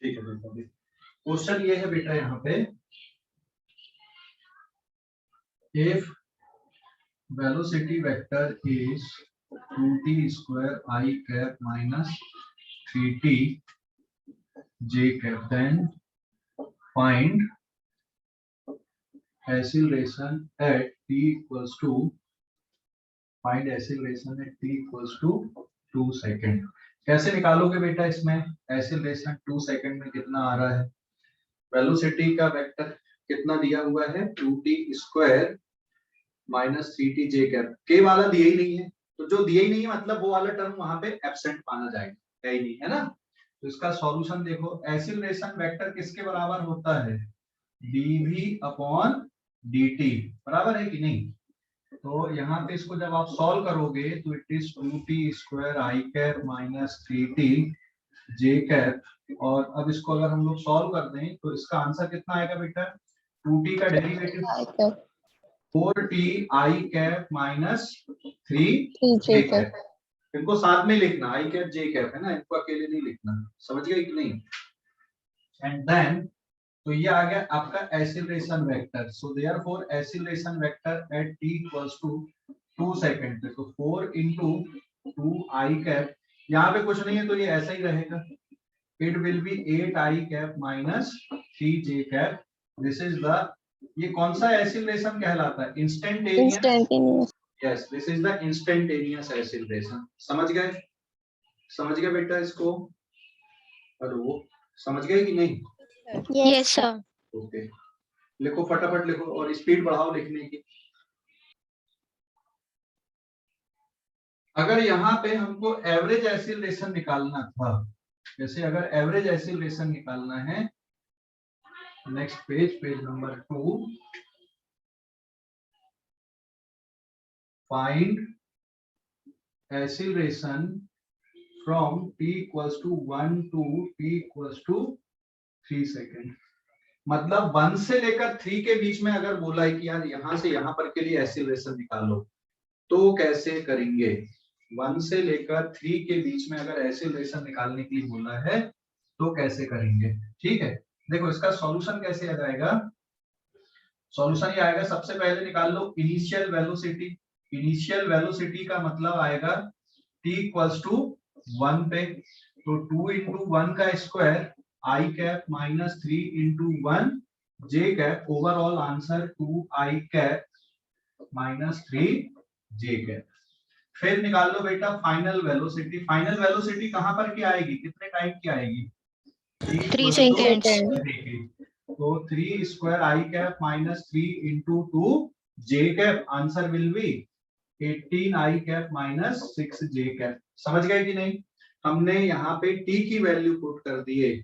ठीक है बेटा, क्वेश्चन ये है बेटा यहाँ पे, if velocity vector is 2t square I cap minus 3t j cap, then find acceleration at t equals to t equals to 2 second. कैसे निकालोगे बेटा इसमें एक्सीलरेशन 2 सेकेंड में कितना आ रहा है? वेलोसिटी का वेक्टर कितना दिया हुआ है 2t स्क्वायर माइनस 3t जे कैप, के वाला दिया ही नहीं है, तो जो दिया ही नहीं है मतलब वो वाला टर्म वहां पे एब्सेंट माना जाएगा, है ही नहीं, है ना। तो इसका सॉल्यूशन देखो, एक्सीलरेशन वेक्टर किसके बराबर होता है? dv अपॉन dt, बराबर है कि नहीं? तो यहाँ पे इसको जब आप सॉल्व करोगे तो it is 2t square I cap minus 3t J cap, और अब इसको अगर हम लोग सॉल्व कर दें तो इसका आंसर कितना आएगा बेटा? 2t का derivative 4t I cap minus 3 J cap. इनको साथ में लिखना, I कैप जे कैप है ना, इनको अकेले नहीं लिखना, समझ गए कि नहीं? एंड देन तो ये आ गया आपका acceleration vector. So therefore acceleration vector at t equals to 2 second पे, तो 4 into 2 I कैप, यहाँ पे कुछ नहीं है तो ये ऐसा ही रहेगा, it will be 8 I cap minus 3 j cap. This is the, ये कौन सा एक्सीलरेशन कहलाता है? Instantaneous. Yes, this is the instantaneous acceleration. समझ गए? समझ गए बेटा इसको? हेलो, समझ गए कि नहीं? Yes sir. ओके, लिखो फटाफट लिखो और स्पीड बढ़ाओ लिखने की। अगर यहाँ पे हमको एवरेज एक्सीलरेशन निकालना था, जैसे अगर एवरेज एक्सीलरेशन निकालना है, next page, page number 2, find acceleration from t equals to 1 to t equals to 3 second. मतलब 1 से लेकर 3 के बीच में अगर बोला है कि यार यहाँ से यहाँ पर के लिए एक्सीलरेशन निकालो, तो कैसे करेंगे? 1 से लेकर 3 के बीच में अगर एक्सीलरेशन निकालने के लिए बोला है तो कैसे करेंगे? ठीक है, देखो इसका सॉल्यूशन कैसे आ जाएगा। सॉल्यूशन ये आएगा, सबसे पहले निकाल लो इनिशियल वेलोसिटी। इनिशियल वेलोसिटी का मतलब आएगा t इक्वल्स टू 1 पे, तो 2 into 1 का square I cap minus 3 into 1 j cap, overall answer 2 I cap minus 3 j cap. फिर निकाल लो बेटा फाइनल वेलोसिटी। फाइनल वेलोसिटी कहां पर की आएगी, कितने टाइम की आएगी? 3 सेकेंड्स। तो 3 square I cap minus 3 into 2 j cap, answer will B 18 I cap minus 6 j cap. समझ गए कि नहीं? हमने यहाँ पे t की वैल्यू पुट कर दिए,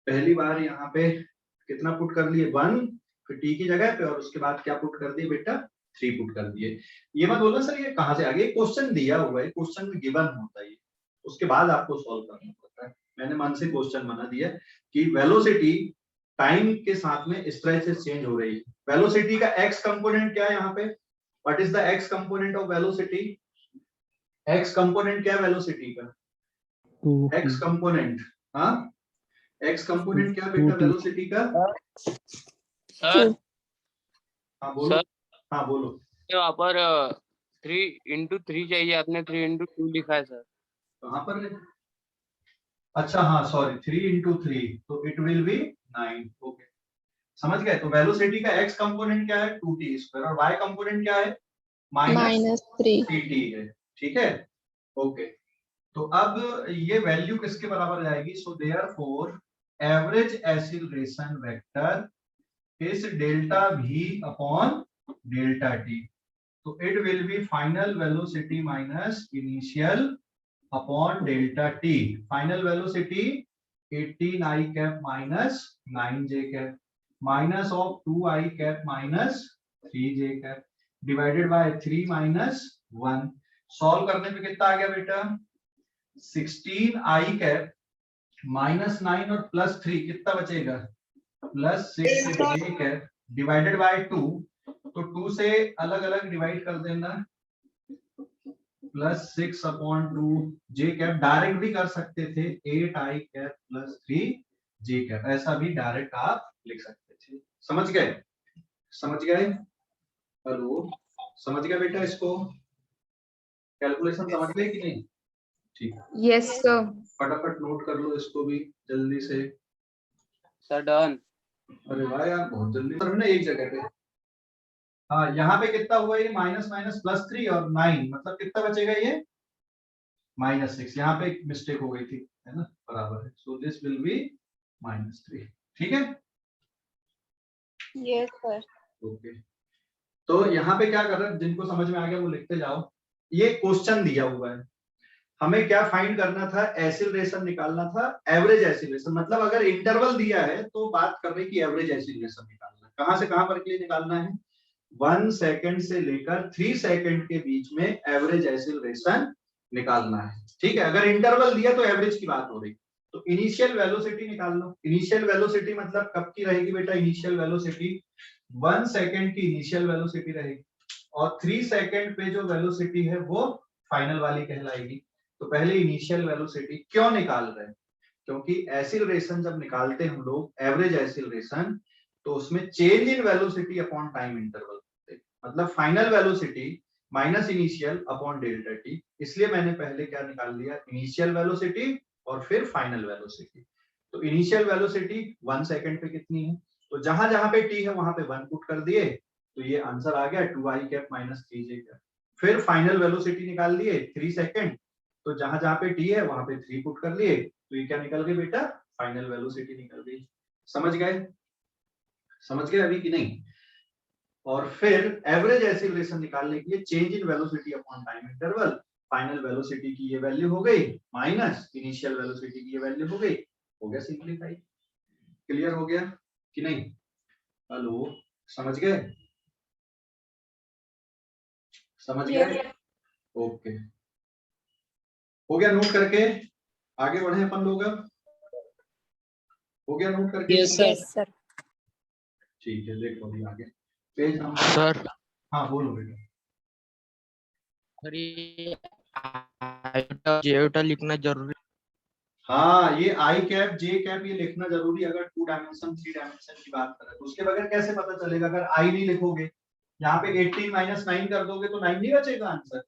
पहली बार यहाँ पे कितना पुट कर लिए 1, फिर t की जगह पे, और उसके बाद क्या पुट कर दिए बेटा? 3 पुट कर दिए। ये मत बोलना सर ये कहाँ से आ गया, क्वेश्चन दिया हुआ है, क्वेश्चन में गिवन होता है, उसके बाद आपको सॉल्व करना पड़ता है। मैंने मन से क्वेश्चन बना दिया कि वेलोसिटी टाइम के साथ में इस तरह से चेंज हो रही है। वेलोसिटी का x कंपोनेंट क्या है यहाँ पे? What is the x component of velocity? x component क्या है वेलोसिटी का? x कंपोनेंट, हाँ x कंपोनेंट क्या बेटा वेलोसिटी का? सर हाँ बोलो। हाँ बोलो। यहाँ पर 3 into 3 चाहिए, आपने 3 into 2 लिखा है सर। कहाँ पर? अच्छा हाँ सॉरी, 3 into 3, तो इट विल बी 9। ओके, समझ गए? तो वेलोसिटी का x कंपोनेंट क्या है 2t स्क्वायर, और y कंपोनेंट क्या है माइनस 3t है। ठीक है, ओके। तो अब ये वैल्यू किसके बराबर जाएगी? So therefore average acceleration vector is delta v upon delta t, तो it will be final velocity minus initial upon delta t। Final velocity 18 I cap minus 9 j cap, minus of 2 I cap minus 3 j cap, divided bye 3 minus 1। Solve करने पे कितना आ गया बेटा? 16 I cap minus 9 और plus 3 कितना बचेगा? Plus 6 j cap, divided bye 2, तो 2 से अलग अलग डिवाइड कर देना, plus 6 upon 2 j cap, direct भी कर सकते थे 8 I cap plus 3 J cap, ऐसा भी डायरेक्ट आप लिख सकते थे। समझ गए? समझ गए? हेलो, समझ गए बेटा? इसको कैलकुलेशन समझ गए कि नहीं? ठीक है, यस सर। फटाफट नोट कर लो इसको भी जल्दी से। Sir done. अरे वाह यार, बहुत जल्दी सर ना एक जगह पे। हाँ, यहाँ पे कितना हुआ ये? माइनस माइनस प्लस 3 और 9, मतलब कितना बचेगा ये? -6। यहाँ पे एक मिस्टेक हो गई थी, है ना? बराबर है, सो दिस विल बी -3। ठीक है, यस सर। ओके। तो यहाँ पे क्या कर रहे हैं, जिनको समझ में आ गया वो लिखते जाओ। ये क्वेश्चन दिया हुआ है, हमें क्या फाइंड करना था? एसिलरेशन निकालना था, एवरेज एसिलरेशन। मतलब अगर इंटरवल दिया है तो बात कर रहे कि एवरेज एसिलरेशन निकालना है। कहां से कहां पर के लिए निकालना है? 1 सेकंड से लेकर 3 सेकंड के बीच में एवरेज एसिलरेशन निकालना है। ठीक है, अगर इंटरवल दिया तो एवरेज की बात हो रही। तो इनिशियल वेलोसिटी निकाल लो। इनिशियल वेलोसिटी मतलब कब की रहेगी बेटा? इनिशियल वेलोसिटी 1 सेकंड की इनिशियल वेलोसिटी रहेगी, और 3 सेकंड पे जो वेलोसिटी है वो फाइनल वाली कहलाएगी। तो पहले इनिशियल वेलोसिटी क्यों निकाल रहे हैं? क्योंकि एसिलरेशन जब निकालते हैं हम लोग, एवरेज एसिलरेशन, तो उसमें change in velocity upon time interval, मतलब final velocity minus initial upon delta T. इसलिए मैंने पहले क्या निकाल लिया? इनिशियल वेलोसिटी और फिर फाइनल वेलोसिटी। तो इनिशियल वेलोसिटी 1 सेकंड पे कितनी है? तो जहां जहां पे टी है वहां पे 1 पुट कर दिए, तो ये आंसर आ गया 2i cap minus 3j cap. फिर फाइनल वेलोसिटी निकाल लिए 3 सेकंड, तो जहां जहां पे टी है वहां पे 3 पुट कर लिए, तो ये क्या निकल गई बेटा? फाइनल वेलोसिटी निकल गई। समझ गए? समझ गए अभी कि नहीं? और फिर एवरेज एसिलरेशन निकालने के लिए change in velocity upon time interval, final velocity की ये वैल्यू हो गई माइनस इनिशियल वेलोसिटी की ये वैल्यू हो गई। हो गया सिंपलीफाई। क्लियर हो गया कि नहीं? हेलो, समझ गए? समझ गए? ओके, हो गया नोट करके? आगे बढ़े अपन लोग अब। हो गया नोट करके? Yes sir. ठीक है, देखो अभी आगे पेज नंबर। सर हाँ बोलो बेटा। सर ये आयोटा जेयोटा लिखना जरूरी। हाँ, ये आई कैप जे कैप ये लिखना जरूरी, अगर 2 डायमेंशन 3 डायमेंशन की बात करें तो। उसके बगैर कैसे पता चलेगा? अगर आई नहीं लिखोगे, यहाँ पे 18 माइनस 9 कर दोगे तो 9 नहीं बचेगा आंसर।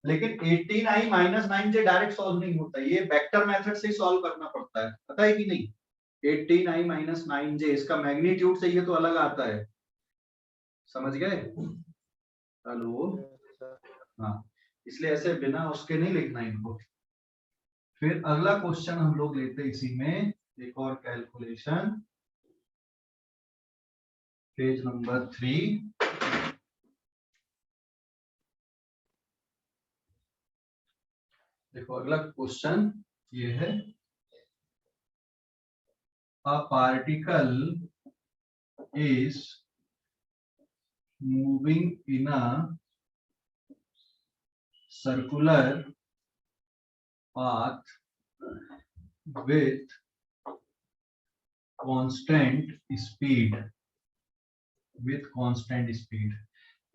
लेकिन 18 आई माइनस 9 जे डायरेक्ट सॉल्व नहीं होता, ये वेक्टर मेथड से ही सॉल्व करना पड़ता है, पता है कि नहीं? 18 आई माइनस 9 जे, इसका मैग्नीट्यूड से ये तो अलग आता है। समझ गए? हेलो, हाँ, इसलिए ऐसे बिना उसके नहीं लिखना इनको। फिर अगला क्वेश्चन हम लोग लेते हैं इसी में, एक और कैलकुलेशन, पेज नंबर 3। देखो अगला क्वेश्चन ये है, a particle is moving in a circular path with constant speed, with constant speed।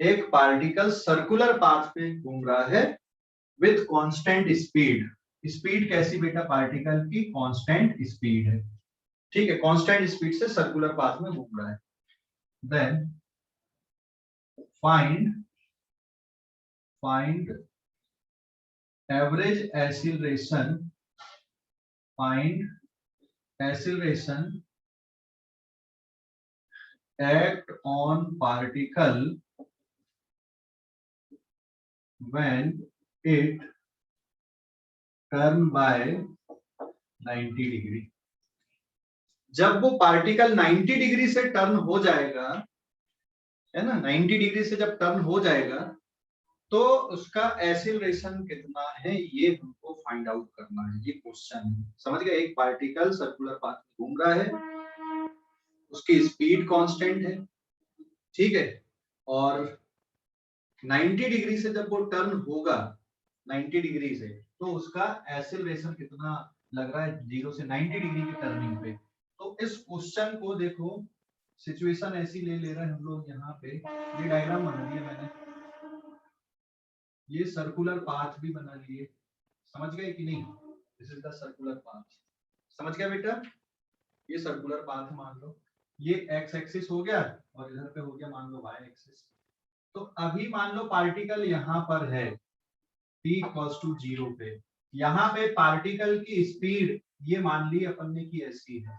एक पार्टिकल सर्कुलर पाथ पे घूम रहा है विथ कांस्टेंट स्पीड। स्पीड कैसी बेटा? पार्टिकल की कांस्टेंट स्पीड है। ठीक है, कांस्टेंट स्पीड से सर्कुलर पाथ में घूम रहा है। Then find average acceleration, find acceleration act on particle when it turn by 90 degree. जब वो पार्टिकल 90 डिग्री से टर्न हो जाएगा, है ना, 90 डिग्री से जब टर्न हो जाएगा तो उसका एक्सीलरेशन कितना है ये हमको फाइंड आउट करना है। ये क्वेश्चन है, समझ गए? एक पार्टिकल सर्कुलर पाथ में घूम रहा है, उसकी स्पीड कांस्टेंट है, ठीक है, और 90 डिग्री से जब वो टर्न होगा 90 डिग्री से, तो उसका एक्सीलरेशन कितना लग रहा है 0 से 90 डिग्री की टर्निंग पे। तो इस क्वेश्चन को देखो, सिचुएशन ऐसी ले रहे हैं हम लोग। यहाँ पे ये डायग्राम बना दिया मैंने, ये सर्कुलर पाथ भी बना लिए। समझ गए कि नहीं? This is the circular path. समझ गया बेटा? ये सर्कुलर पाथ मान लो, ये एक्स एक्सिस हो गया और इधर पे हो गया मान लो वाई एक्सिस। तो अभी मान लो पार्टिकल यहाँ पर है t इक्वल्स टू 0 पे, यहाँ पे पार्टिकल की स्पीड ये मान ली अपन ने कि ऐसी है,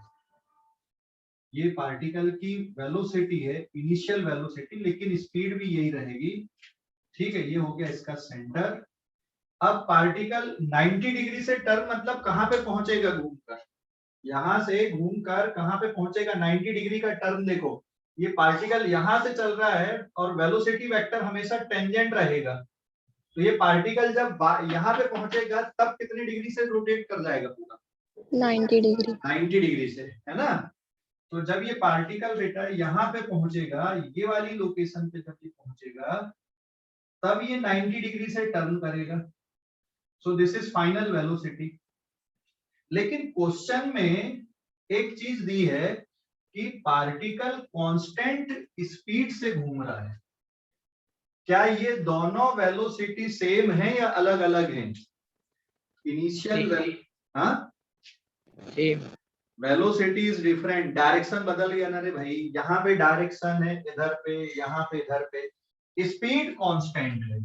ये पार्टिकल की वेलोसिटी है, इनिशियल वेलोसिटी, लेकिन स्पीड भी यही रहेगी। ठीक है, ये हो गया इसका सेंटर। अब पार्टिकल 90 डिग्री से टर्न मतलब कहां पे पहुंचेगा घूमकर, यहां से घूमकर कहां पे पहुंचेगा 90 डिग्री का टर्न। देखो ये पार्टिकल यहां से चल रहा है और वेलोसिटी वेक्टर हमेशा टेंजेंट रहेगा, तो ये पार्टिकल जब यहाँ पे पहुंचेगा तब कितनी डिग्री से रोटेट कर जाएगा पूरा 90 डिग्री। 90 डिग्री से, है ना। तो जब ये पार्टिकल बेटा यहाँ पे पहुंचेगा, ये वाली लोकेशन पे जब ये पहुंचेगा तब ये 90 डिग्री से टर्न करेगा। So this is final velocity. लेकिन क्वेश्चन में एक चीज दी है कि पार्टिकल कांस्टेंट स्पीड से घूम रहा है। क्या ये दोनों वेलोसिटी सेम है या अलग अलग हैं? Initial velocity is different, direction बदल गया ना रे भाई, यहाँ पे डायरेक्शन है इधर पे, यहाँ पे इधर पे, स्पीड कांस्टेंट है।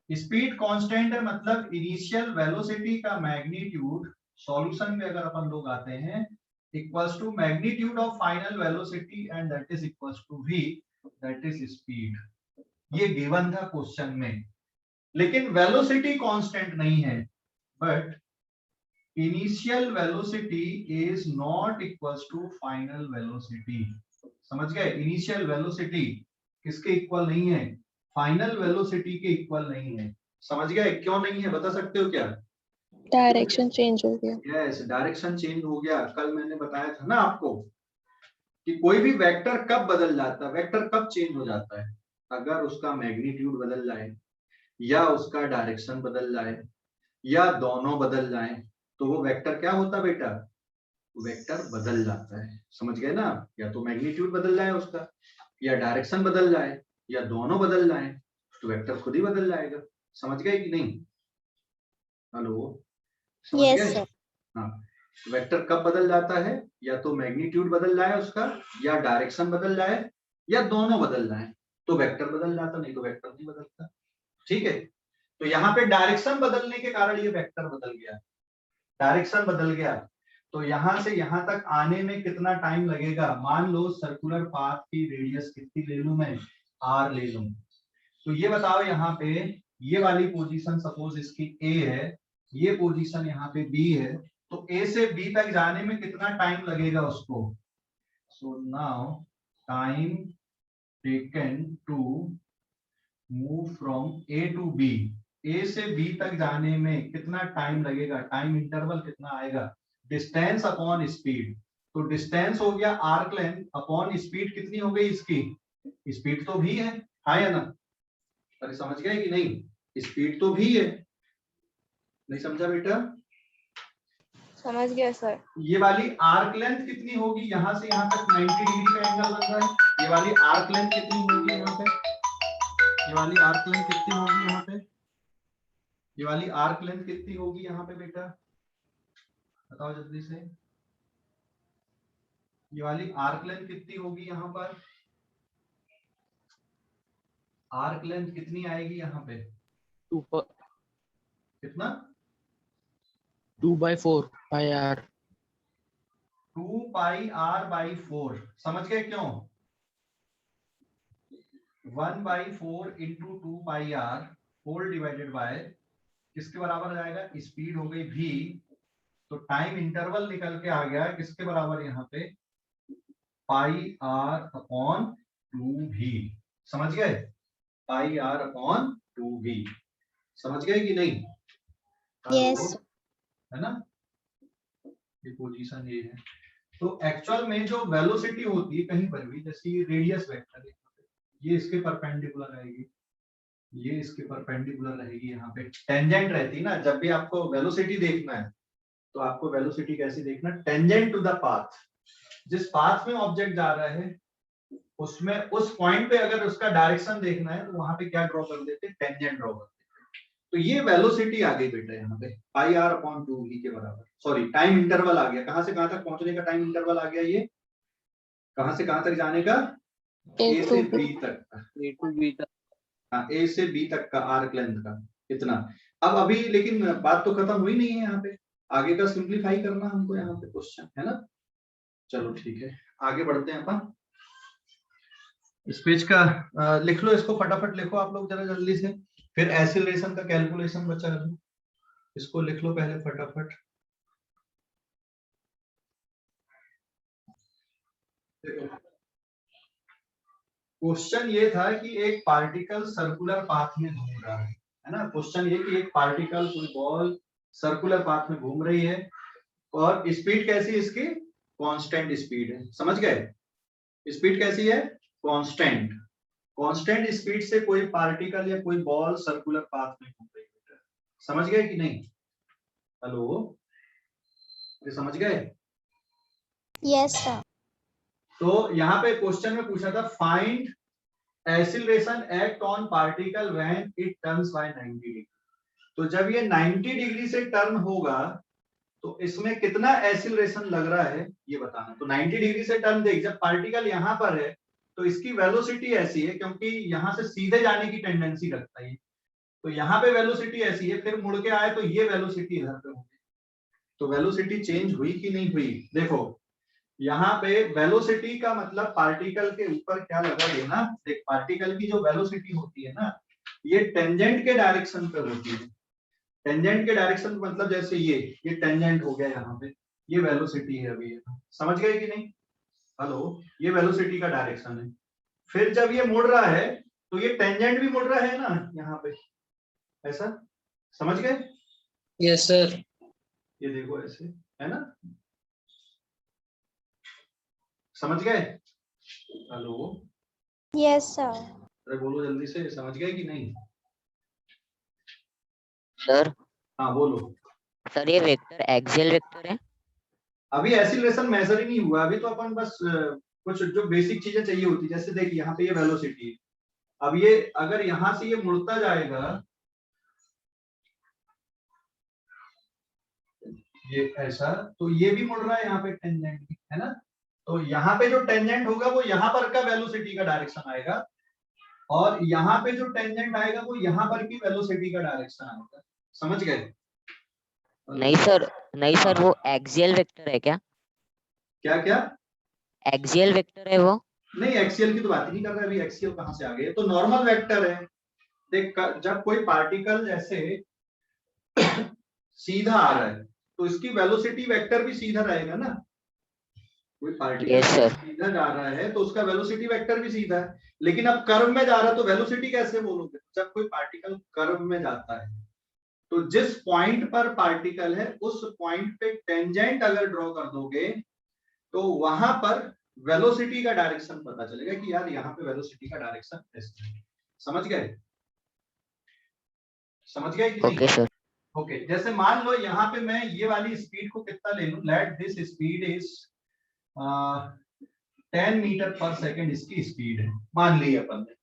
स्पीड कांस्टेंट है मतलब इनिशियल वेलोसिटी का मैग्नीट्यूड, सॉल्यूशन में अगर अपन लोग आते हैं, equals to magnitude of final velocity and that is equals to v, that is speed. ये गिवन था क्वेश्चन में, लेकिन वेलोसिटी कांस्टेंट नहीं है, but initial velocity is not equals to final velocity. समझ गए? इनिशियल वेलोसिटी किसके इक्वल नहीं है? फाइनल वेलोसिटी के इक्वल नहीं है। समझ गए? क्यों नहीं है बता सकते हो क्या? डायरेक्शन चेंज हो गया। यस, डायरेक्शन चेंज हो गया। कल मैंने बताया था ना आपको कि कोई भी वेक्टर कब बदल जाता है, वेक्टर कब चेंज हो जाता है, अगर उसका मैग्नीट्यूड बदल जाए या उसका डायरेक्शन बदल जाए या दोनों बदल जाए, तो वो वेक्टर क्या होता बेटा? वेक्टर बदल जाता है। समझ गए ना? या तो मैग्नीट्यूड बदल जाए उसका, या डायरेक्शन बदल जाए, या दोनों बदल जाए, तो वेक्टर खुद ही बदल जाएगा। समझ गए कि नहीं? हेलो, समझ गए? हाँ, वेक्टर कब बदल जाता है? या तो मैग्नीट्यूड बदल जाए उसका, या डायरेक्शन बदल जाए, या दोनों बदल जाए, तो वेक्टर बदल जाता, नहीं तो वेक्टर नहीं बदलता। ठीक है, तो यहाँ पे डायरेक्शन बदलने के कारण ये वेक्टर बदल गया, डायरेक्शन बदल गया। तो यहां से यहां तक आने में कितना टाइम लगेगा? मान लो सर्कुलर पाथ की रेडियस कितनी ले लूं मैं? r ले लूं। तो ये बताओ यहाँ पे ये वाली पोजीशन सपोज इसकी a है, ये पोजीशन यहाँ पे b है, तो a से b तक जाने में कितना टाइम लगेगा उसको? So now time taken to move from a to b, a से b तक जाने में कितना टाइम लगेगा? टाइम इंटरवल कितना आएगा? Distance upon speed. तो डिस्टेंस हो गया आर्क लेंथ अपॉन स्पीड, कितनी हो गई इसकी? स्पीड तो भी है या ना? अरे समझ गए कि नहीं? स्पीड तो भी है। नहीं समझा बेटा? समझ गया सर। ये वाली आर्क लेंथ कितनी होगी? यहाँ से यहाँ तक 90 डिग्री का एंगल बन रहा है। ये वाली आर्क लेंथ कितनी होगी यहाँ पे? ये वाली आर्क लेंथ कितनी होगी यहाँ पे? ये वाली आर्क लेंथ कितनी होगी यहाँ पे बेटा? बताओ जल्दी से। ये वाली आर्क लेंथ कितनी होगी यहाँ पर? आर्क लेंथ कितनी आएगी यहाँ पे? कितना? 2/4 pi r। 2 pi r by 4। समझ गए क्यों? 1/4 into 2 pi r whole divided by किसके बराबर जाएगा? स्पीड हो गई v, तो टाइम इंटरवल निकल के आ गया किसके बराबर यहाँ पे? पाई r अपॉन 2v। समझ गए? पाई r अपॉन 2v। समझ गए कि नहीं? यस। है ना? ये पोजीशन ये है। तो एक्चुअल में जो वेलोसिटी होती है कहीं पर भी, जैसे रेडियस वेक्टर है, ये इसके परपेंडिकुलर रहेगी, ये इसके परपेंडिकुलर रहेगी, यहाँ पे टेंजेंट रहती है ना। जब भी आपको वेलोसिटी देखना है तो आपको वेलोसिटी कैसी देखना? Tangent to the path. जिस पाथ में ऑब्जेक्ट जा रहा है उसमें उस पॉइंट पे अगर उसका डायरेक्शन देखना है तो वहां पे क्या ड्रॉ कर देते? टेंजेंट ड्रॉ कर देते। तो ये वेलोसिटी आ गई बेटा यहाँ पे पाई आर अपॉन 2v के बराबर, सॉरी टाइम इंटरवल आ गया, कहां से कहां तक पहुंचने का टाइम इंटरवल आ गया, ये कहां से कहां तक जाने का, A ए to से B. बी तक का, A to B तक। हाँ ए से बी तक का आर्क लेंथ का इतना। अब अभी लेकिन बात तो खत्म हुई नहीं है यहाँ पे, आगे का सिंप्लीफाई करना हमको यहाँ पे क्वेश्चन है ना। चलो ठीक है आगे बढ़ते हैं अपन। इस पेज का लिख लो, इसको फटाफट लिखो आप लोग जरा जल्दी से, फिर एक्सीलरेशन का कैलकुलेशन बचा है, इसको लिख लो पहले फटाफट। देखो क्वेश्चन ये था कि एक पार्टिकल सर्कुलर पाथ में घूम रहा है ना, क्वेश्चन ये कि एक पार्टिकल कोई बॉल सर्कुलर पाथ में घूम रही है और स्पीड कैसी है इसकी, कांस्टेंट स्पीड है, समझ गए, स्पीड कैसी है, कांस्टेंट, कांस्टेंट स्पीड से कोई पार्टिकल या कोई बॉल सर्कुलर पाथ में घूम रही है, समझ गए कि नहीं, हेलो ये समझ गए, Yes, sir. तो यहाँ पे क्वेश्चन में पूछा था find acceleration act on particle when it turns by 90 degree, तो जब ये 90 डिग्री से टर्न होगा तो इसमें कितना एक्सीलरेशन लग रहा है ये बताना। तो 90 डिग्री से टर्न देख, जब पार्टिकल यहाँ पर है तो इसकी वेलोसिटी ऐसी है, क्योंकि यहाँ से सीधे जाने की टेंडेंसी रखता है, तो यहाँ पे वेलोसिटी ऐसी है, फिर मुड़ के आए तो ये वेलोसिटी इधर पे होगी, तो वेलोसिटी चेंज हुई कि नहीं हुई, देखो यहाँ पे वेलोसिटी का मतलब पार्टिकल के ऊपर क्या लगा ये ना, देख पार्टिकल की जो वेलोसिटी होती है ना ये टेंजेंट के डायरेक्शन पे होती है, टेंजेंट के डायरेक्शन मतलब जैसे ये टेंजेंट हो गया यहाँ पे, ये वेलोसिटी है अभी, समझ गए कि नहीं, हेलो ये वेलोसिटी का डायरेक्शन है, फिर जब ये मुड़ रहा है तो ये टेंजेंट भी मुड़ रहा है ना यहाँ पे, ऐसा समझ गए, यस सर। ये देखो ऐसे है ना, समझ गए, हेलो Yes, sir. अरे बोलो जल्दी से, समझ गए कि नहीं, सर हाँ बोलो। सर ये वेक्टर एक्सियल वेक्टर है। अभी एक्सीलरेशन मेजर ही नहीं हुआ, अभी तो अपन बस कुछ जो बेसिक चीजें चाहिए होती, जैसे देख यहाँ पे ये वेलोसिटी है, अब ये अगर यहाँ से ये मुड़ता जाएगा ये ऐसा, तो ये भी मुड़ रहा है यहाँ पे टेंजेंट है ना, तो यहाँ पे जो टेंजेंट होगा वो यहाँ पर का वेलोसिटी का डायरेक्शन आएगा, और यहाँ पे जो टेंजेंट आएगा वो यहाँ पर की वेलोसिटी का डायरेक्शन आएगा, समझ गए, नहीं सर वो एक्सियल वेक्टर है क्या? क्या क्या एक्सियल वेक्टर है वो? नहीं एक्सियल की तो बात ही नहीं कर रहे, अभी एक्सियल कहाँ से आ गए, तो नॉर्मल वेक्टर है, देख जब कोई पार्टिकल जैसे सीधा आ रहा है तो इसकी वेलोसिटी वेक्टर भी सीधा रहेगा ना, कोई पार्टिकल Yes, sir. सीधा जा रहा है तो उसका वेलोसिटी वेक्टर भी सीधा है, लेकिन अब कर्व में जा रहा है तो वेलोसिटी कैसे बोलोगे, जब कोई पार्टिकल कर्व में जाता है तो जिस पॉइंट पर पार्टिकल है उस पॉइंट पे टेंजेंट अगर ड्रॉ कर दोगे तो वहां पर वेलोसिटी का डायरेक्शन पता चलेगा कि यार यहाँ पे वेलोसिटी का डायरेक्शन ऐसे है, समझ गए, समझ गए कि नहीं, ओके सर। ओके जैसे मान लो यहाँ पे मैं ये वाली स्पीड को कितना ले लूं, let this speed is 10 metre per second इसकी स्पीड है, मान ली अपन ने,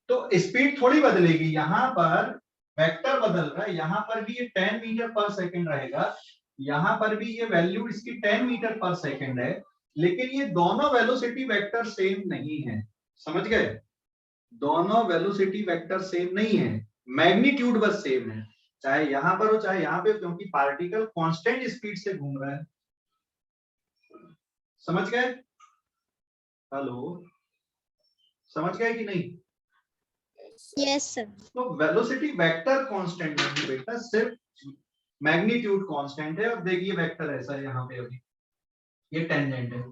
तो स्पीड थोड़ी बदलेगी, यहाँ पर वेक्टर बदल रहा है, यहाँ पर भी ये 10 मीटर पर सेकेंड रहेगा, यहाँ पर भी ये वैल्यू इसकी 10 मीटर पर सेकेंड है, लेकिन ये दोनों वेलोसिटी वेक्टर सेम नहीं है, समझ गए, दोनों वेलोसिटी वेक्टर सेम नहीं है, मैग्नीट्यूड बस सेम है, चाहे यहां पर हो चाहे यहाँ पे, क्योंकि पार्टिकल कांस्टेंट स्पीड से घूम रहा है, समझ गए, हेलो समझ गए कि नहीं, Yes, sir. तो वेलोसिटी वेक्टर कांस्टेंट नहीं बेटा, सिर्फ मैग्नीट्यूड कांस्टेंट है, और देखिए वेक्टर ऐसा है यहाँ पे, अभी ये टेंजेंट है,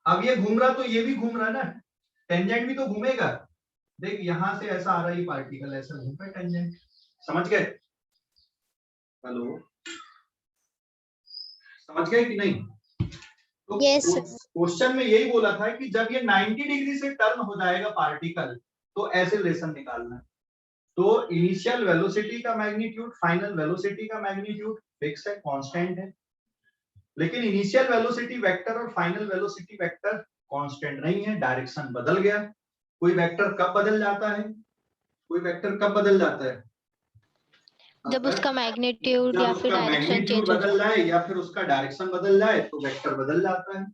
अब ये घूम रहा तो ये भी घूम रहा है ना, टेंजेंट भी तो घूमेगा, देख यहाँ से ऐसा आ रहा है ये पार्टिकल ऐसा घूम रहा है टेंजेंट, समझ गए, हेलो समझ गए कि नहीं, तो Yes, sir. क्वेश्चन में यही बोला था कि जब ये 90 डिग्री से टर्न हो जाएगा पार्टिकल तो एक्सीलरेशन निकालना है, तो इनिशियल वेलोसिटी का मैग्नीट्यूड फाइनल वेलोसिटी का मैग्नीट्यूड फिक्स है, कांस्टेंट है, लेकिन इनिशियल वेलोसिटी वेक्टर और फाइनल वेलोसिटी वेक्टर कांस्टेंट नहीं है, डायरेक्शन बदल गया, कोई वेक्टर कब बदल जाता है, कोई वेक्टर कब बदल जाता है, जब उसका मैग्नीट्यूड या फिर डायरेक्शन मैग्नीट्यूड चेंज हो बदल जाए। जाए या फिर उसका डायरेक्शन बदल जाए तो वेक्टर बदल जाता है।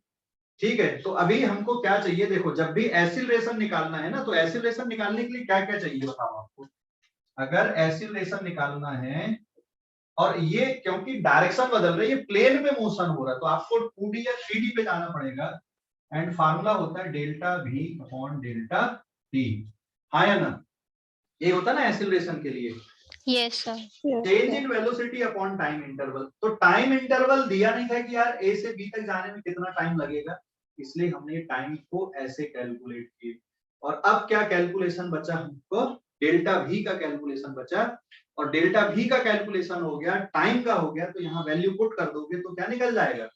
ठीक है, तो अभी हमको क्या चाहिए, देखो जब भी एक्सीलरेशन निकालना है ना, तो एक्सीलरेशन निकालने के लिए क्या क्या चाहिए बताओ आपको। अगर एक्सीलरेशन निकालना है और ये क्योंकि डायरेक्शन बदल रही है, प्लेन में मोशन हो रहा है, तो आपको 2D या 3D पे जाना पड़ेगा। एंड फार्मूला होता है delta V upon delta T, हाँ या ना? ये होता है ना एक्सीलरेशन के लिए, yes sir. Change in velocity upon time interval. तो टाइम इंटरवल दिया नहीं था कि यार A से B तक जाने में कितना टाइम लगेगा, इसलिए हमने टाइम को ऐसे कैलकुलेट किए। और अब क्या कैलकुलेशन बचा हमको, डेल्टा V का कैलकुलेशन बचा, और डेल्टा V का कैलकुलेशन हो गया, टाइम का हो गया, तो यहाँ वैल्यू पुट कर दोगे तो क्या निकल जाएगा,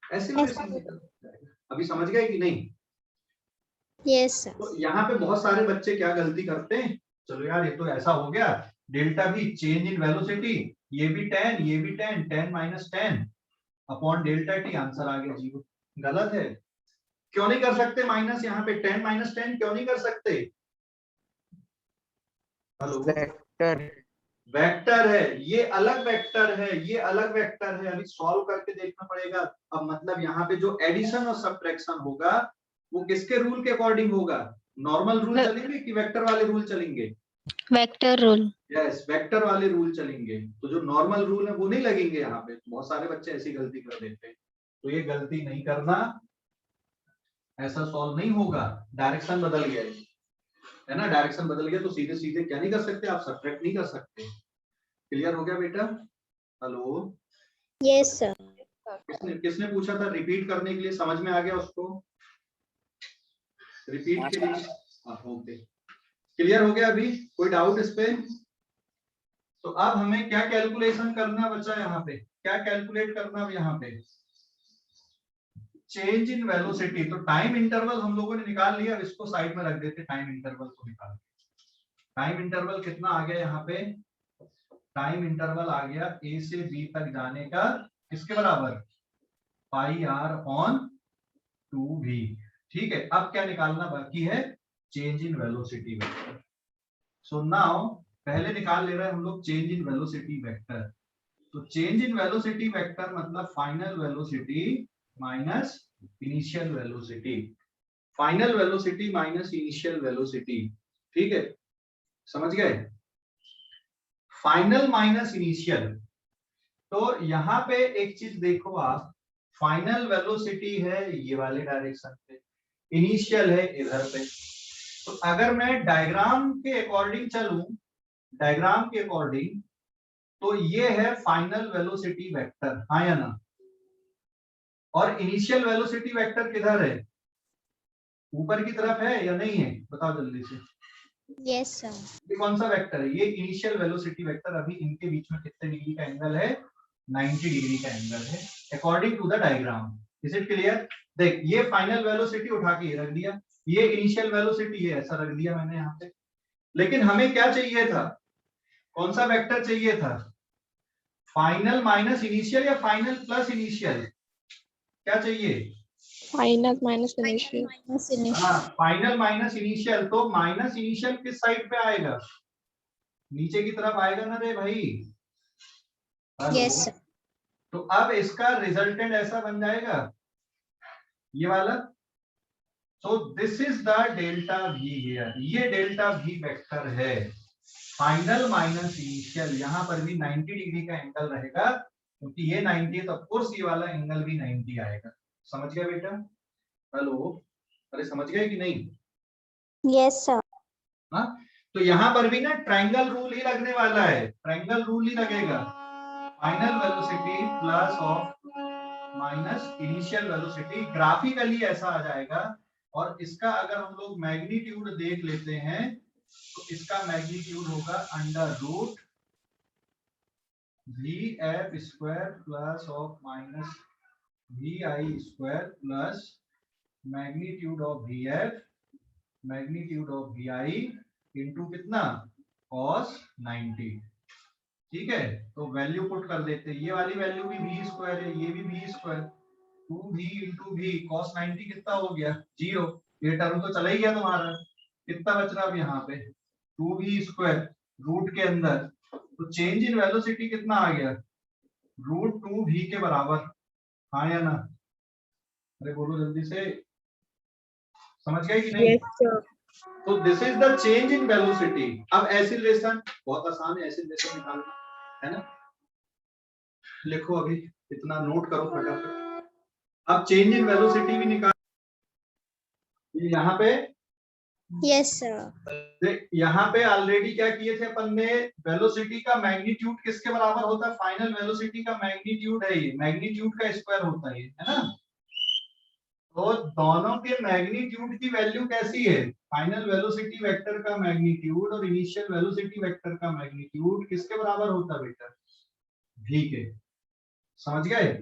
एक्सीलरेशन निकल जाएगा। अभी समझ गए कि नहीं? Yes sir. तो यहाँ पे बहुत सारे बच्चे क्या गलती करते हैं, चलो यार ये तो ऐसा हो गया, delta V change in velocity, ये भी 10 ये भी 10, 10 minus 10 upon delta T, answer आ गया 0। गलत है। क्यों नहीं कर सकते माइनस, यहाँ पे 10 माइनस 10 क्यों नहीं कर सकते? हेलो, वेक्टर वेक्टर है, ये अलग वेक्टर है, ये अलग वेक्टर है, अभी सॉल्व करके देखना पड़ेगा। अब मतलब यहाँ पे जो एडिशन और सब्ट्रैक्शन होगा वो किसके रूल के अकॉर्डिंग होगा, नॉर्मल रूल चलेंगे कि वेक्टर वाले रूल चलेंगे? Vector rule. यस, वेक्टर वाले रूल चलेंगे। तो जो नॉर्मल रूल है वो नहीं लगेंगे यहाँ पे। बहुत सारे बच्चे ऐसी गलती कर देते हैं, तो ये गलती नहीं करना, ऐसा सॉल्व नहीं होगा। डायरेक्शन बदल गया है ना, डायरेक्शन बदल गया तो सीधे सीधे क्या नहीं कर सकते आप, सब्ट्रैक्ट नहीं कर सकते। क्लियर हो गया बेटा? Hello, yes sir. किसने किसने पूछा था रिपीट करने के लिए, समझ में आ गया उसको? रिपीट के लिए ओके, क्लियर हो गया? अभी कोई डाउट इस पे? तो अब हमें क्या कैलकुलेशन करना बचा यहाँ पे, क्या कैलकुलेट करना अब यहाँ पे, चेंज इन वेलोसिटी। तो टाइम इंटरवल हम लोगों ने निकाल लिया, अब इसको साइड में रख देते, टाइम इंटरवल को निकाल। टाइम इंटरवल कितना आ गया यहाँ पे, टाइम इंटरवल आ गया A से B तक जाने का, किसके बराबर, पाई r ऑन 2v। ठीक है, अब क्या निकालना बाकी है, change in velocity vector. So now पहले निकाल ले रहे हैं हम लोग चेंज इन वेलोसिटी वेक्टर। तो चेंज इन वेलोसिटी वेक्टर मतलब final velocity minus initial velocity, final velocity minus initial velocity. ठीक है, समझ गए? Final minus initial. तो यहाँ पे एक चीज देखो आप, फाइनल वेलोसिटी है ये वाले डायरेक्शन पे, इनिशियल है इधर पे। तो अगर मैं डायग्राम के अकॉर्डिंग चलूं, डायग्राम के अकॉर्डिंग, तो ये है फाइनल वेलोसिटी वेक्टर, हाँ या ना? और इनिशियल वेलोसिटी वेक्टर किधर है, ऊपर की तरफ है या नहीं है, बताओ जल्दी से। Yes sir. ये कौन सा वेक्टर है, ये इनिशियल वेलोसिटी वेक्टर। अभी इनके बीच में कितने डिग्री का एंगल है, 90 डिग्री का एंगल है according to the diagram. Is it clear? देख, ये फाइनल वेलोसिटी उठा के रख दिया, ये इनिशियल वेलोसिटी है ऐसा रख दिया मैंने यहाँ पे। लेकिन हमें क्या चाहिए था, कौन सा वेक्टर चाहिए था, फाइनल माइनस इनिशियल या फाइनल प्लस इनिशियल, क्या चाहिए? Final minus initial. हाँ, फाइनल माइनस इनिशियल। तो माइनस इनिशियल किस साइड पे आएगा, नीचे की तरफ आएगा ना रे भाई। Yes sir. तो अब इसका रिजल्टेंट ऐसा बन जाएगा ये वाला। So this is the delta V here, ये डेल्टा V वेक्टर है, फाइनल माइनस इनिशियल। यहाँ पर भी 90 डिग्री का एंगल रहेगा, क्योंकि ये 90 है तो ऑफ कोर्स ये वाला एंगल भी 90 आएगा। समझ गया बेटा? हेलो, अरे समझ गए कि नहीं? Yes sir. हाँ, तो यहाँ पर भी ना ट्रायंगल रूल ही लगने वाला है, ट्रायंगल रूल ही लगेगा, final velocity plus of minus initial velocity. Graphically ऐसा आ जाएगा। और इसका अगर हम लोग मैग्नीट्यूड देख लेते हैं तो इसका मैग्नीट्यूड होगा under root VF square plus of minus VI square plus magnitude of VF magnitude of VI into कितना, cos 90। ठीक है, तो वैल्यू पुट कर देते हैं, ये वाली वैल्यू भी V स्क्वायर है, ये भी V square, 2V into V, cos 90 कितना हो गया, 0। ये टर्म तो चला ही गया तुम्हारा, कितना बच रहा अब यहाँ पे, 2V स्क्वायर रूट के अंदर तो चेंज इन वेलोसिटी कितना आ गया, √2v के बराबर, हाँ या ना? अरे बोलो जल्दी से, समझ गए कि नहीं? Yes, sir. तो this is the change in velocity. अब एक्सीलरेशन बहुत आसान है, एक्सीलरेशन निकालना है ना, लिखो अभी, इतना नोट करो फटाफट। अब चेंज इन वेलोसिटी भी निकाल, यहाँ पे Yes, sir. यहाँ पे ऑलरेडी क्या किए थे अपन ने, वेलोसिटी का मैग्नीट्यूड किसके बराबर होता है, फाइनल वेलोसिटी का मैग्नीट्यूड है ये, मैग्नीट्यूड का स्क्वायर होता है ये, है ना? तो दोनों के मैग्नीट्यूड की वैल्यू कैसी है, फाइनल वेलोसिटी वेक्टर का मैग्नीट्यूड और इनिशियल वेलोसिटी वेक्टर का मैग्नीट्यूड किसके बराबर होता है बेटा, v के, समझ गए?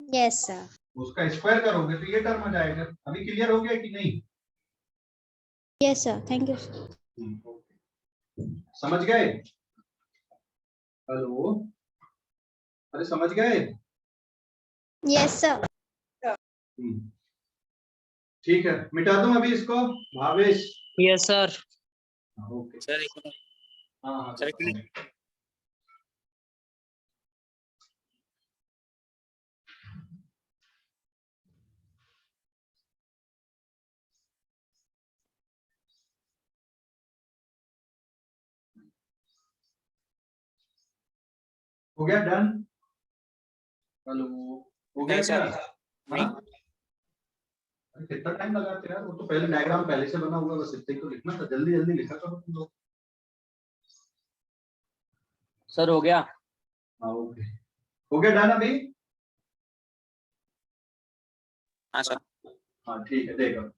Yes, sir. उसका स्क्वायर करोगे तो ये टर्म आ जाएगा। अभी क्लियर हो गया कि नहीं? Yes, sir. Thank you, sir. समझ गए? हेलो, अरे समझ गए? Yes, sir. ठीक है, मिटा दूं अभी इसको, Bhavesh? Yes sir. Okay sir हाँ हाँ सर, एक मिनट। हो गया डन? हेलो, हो गया नहीं क्या? सर, हाँ? अरे कितना टाइम लगाते यार, वो तो पहले डायग्राम पहले से बना हुआ है, बस इतना ही तो लिखना था, जल्दी जल्दी लिखा करो तुम लोग। सर हो गया। हाँ ओके, हो गया डन अभी? हाँ सर। हाँ ठीक है, देखो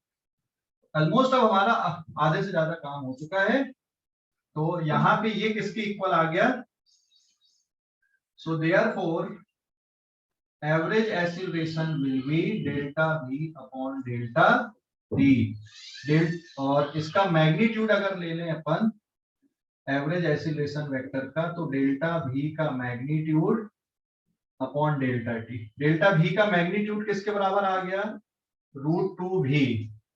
ऑलमोस्ट अब हमारा आधे से ज्यादा काम हो चुका है। तो यहाँ पे ये किसके इक्वल आ गया, so therefore average acceleration will be delta v upon delta t, और इसका मैग्नीट्यूड अगर ले लें अपन एवरेज एक्सीलरेशन वेक्टर का, तो डेल्टा v का magnitude upon delta t। Delta v का मैग्नीट्यूड किसके बराबर आ गया, √2v,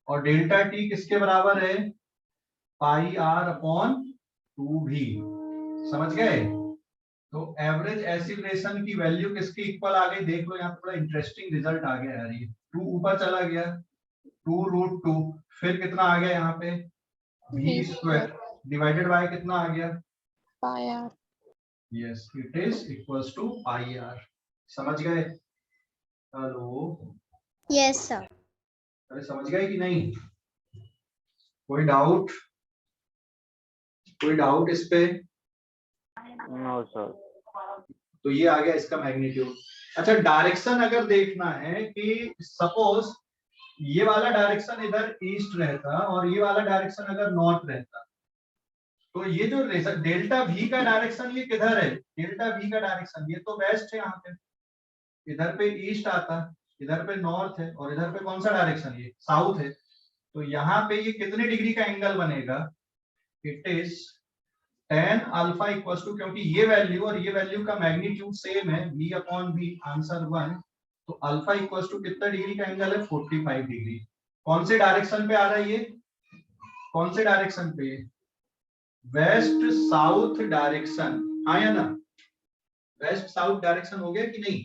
और डेल्टा t किसके बराबर है, पाई r अपॉन 2v, समझ गए? तो एवरेज एक्सीलरेशन की वैल्यू किसके इक्वल आ गई, देख लो यहाँ थोड़ा इंटरेस्टिंग रिजल्ट आ गया यार, ये 2 ऊपर चला गया, 2√2, फिर कितना आ गया यहाँ पे, v स्क्वायर डिवाइडेड बाय कितना आ गया, Pi r. Yes it is equals to pi r। समझ गए? Hello, Yes, sir. अरे समझ गए कि नहीं? कोई डाउट, कोई डाउट इस पे? No sir. तो ये आ गया इसका मैग्नीट्यूड। अच्छा, डायरेक्शन अगर देखना है कि सपोज ये वाला डायरेक्शन इधर ईस्ट रहता और ये वाला डायरेक्शन अगर नॉर्थ रहता, तो ये जो डेल्टा v का डायरेक्शन ये किधर है, डेल्टा v का डायरेक्शन ये तो वेस्ट है, यहाँ पे इधर पे ईस्ट आता, इधर पे नॉर्थ है, और इधर पे कौन सा डायरेक्शन, ये साउथ है। तो यहाँ पे ये कितने डिग्री का एंगल बनेगा, it is tan alpha equal to, क्योंकि ये वैल्यू और ये वैल्यू का मैग्नीट्यूड सेम है, v अपॉन v, आंसर 1, तो अल्फा इक्वल टू कितना डिग्री का एंगल है, 45 डिग्री। कौन से डायरेक्शन पे आ रहा है ये, कौन से डायरेक्शन पे, वेस्ट साउथ डायरेक्शन, हाँ या ना? वेस्ट साउथ डायरेक्शन हो गया कि नहीं?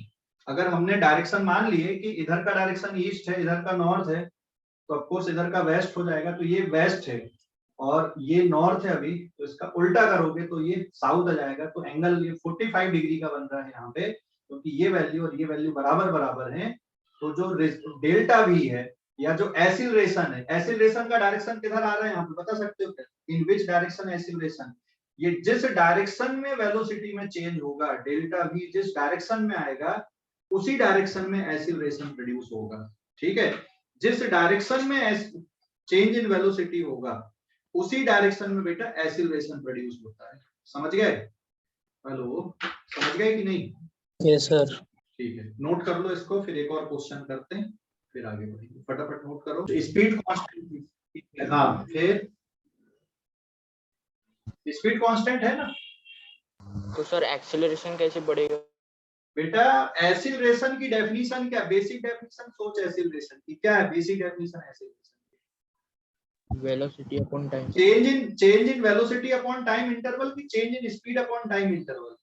अगर हमने डायरेक्शन मान लिए कि इधर का डायरेक्शन ईस्ट है, इधर का नॉर्थ है, तो ऑफ कोर्स इधर का वेस्ट हो जाएगा, तो ये वेस्ट है और ये नॉर्थ है अभी, तो इसका उल्टा करोगे तो ये साउथ आ जाएगा। तो एंगल ये 45 डिग्री का बन रहा है यहाँ पे, क्योंकि ये वैल्यू और ये वैल्यू बराबर बराबर हैं। तो जो डेल्टा v है या जो एक्सीलरेशन है, एक्सीलरेशन का डायरेक्शन किधर आ रहा है यहाँ पे बता सकते हो क्या, इन विच डायरेक्शन एक्सीलरेशन, ये जिस डायरेक्शन में वेलोसिटी में चेंज होगा, डेल्टा v जिस डायरेक्शन में आएगा उसी डायरेक्शन में एक्सीलरेशन प्रोड्यूस होगा। ठीक है, जिस डायरेक्शन में चेंज इन वेलोसिटी होगा उसी डायरेक्शन में बेटा एक्सीलरेशन प्रोड्यूस होता है। समझ गए? हेलो, समझ गए कि नहीं? Yes sir. ठीक है, नोट कर लो इसको, फिर एक और क्वेश्चन करते हैं, फिर आगे बढ़ेंगे। फटाफट नोट करो, स्पीड कांस्टेंट, हाँ फिर स्पीड कांस्टेंट है ना, तो सर एक्सेलरेशन कैसे बढ़ेगा? बेटा एक्सीलरेशन की डेफिनेशन क्या, बेसिक डेफिनेशन सोच एक्सीलरेशन की क्या है, बेसिक डेफिनेशन एक्सीलरेशन की, velocity upon time, change in velocity upon time interval की change in speed upon time interval?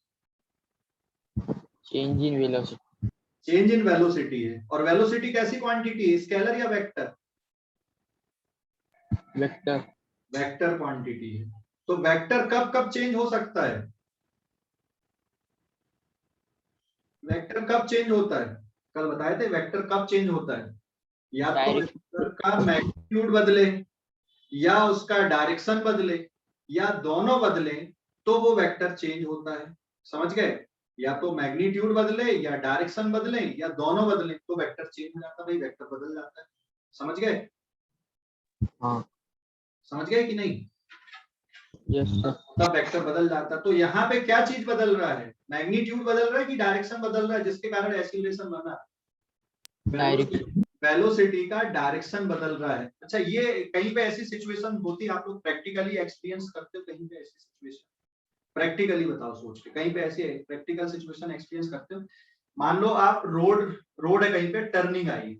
Change in velocity, change in velocity है। और वेलोसिटी कैसी क्वांटिटी है, स्केलर या वेक्टर? वेक्टर, वेक्टर क्वांटिटी है। तो vector कब कब चेंज हो सकता है? वेक्टर कब चेंज होता है? कल बताए थे वेक्टर कब चेंज होता है, या तो Direct- वेक्टर का मैग्नीट्यूड बदले, या उसका डायरेक्शन बदले, या दोनों बदले, तो वो वेक्टर चेंज होता है। समझ गए? या तो मैग्नीट्यूड बदले, या डायरेक्शन बदले, या दोनों बदले, तो वेक्टर चेंज हो जाता है भाई, वेक्टर बदल जाता है। समझ गए? हाँ, समझ गए कि नहीं? यस सर, तब वेक्टर बदल जाता है। तो यहाँ पे क्या चीज बदल रहा है, मैग्नीट्यूड बदल रहा है कि डायरेक्शन बदल रहा है, जिसके कारण एक्सीलरेशन बना? डायरेक्शन, वेलोसिटी का डायरेक्शन बदल रहा है। अच्छा, ये कहीं पे ऐसी सिचुएशन होती है, आप लोग प्रैक्टिकली एक्सपीरियंस करते हो कहीं पे ऐसी सिचुएशन? प्रैक्टिकली बताओ सोच के, कहीं पे ऐसी प्रैक्टिकल सिचुएशन एक्सपीरियंस करते हो? मान लो आप रोड है, कहीं पे टर्निंग आई,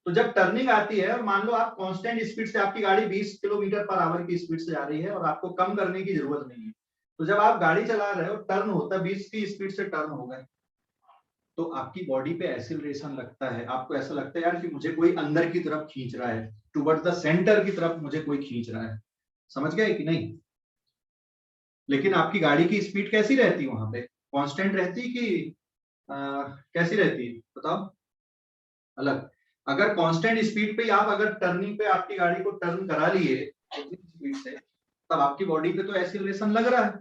तो जब टर्निंग आती है और मान लो आप कांस्टेंट स्पीड से, आपकी गाड़ी 20 किलोमीटर पर आवर की स्पीड से जा रही है और आपको कम करने की जरूरत नहीं है, तो जब आप गाड़ी चला रहे हो, टर्न होता है, 20 की स्पीड से टर्न हो गए, तो आपकी बॉडी पे एक्सीलरेशन लगता है। आपको ऐसा लगता है यार कि मुझे कोई अंदर की तरफ खींच रहा है, टुवर्ड्स द सेंटर की तरफ मुझे कोई खींच रहा है। समझ गए कि नहीं? लेकिन आपकी गाड़ी की स्पीड कैसी रहती है वहां पे, कांस्टेंट रहती कि कैसी रहती है बताओ? अलग। अगर कांस्टेंट स्पीड पे आप अगर टर्निंग पे आपकी गाड़ी को टर्न करा लिए स्पीड से, तब आपकी बॉडी पे तो एक्सीलरेशन लग रहा है,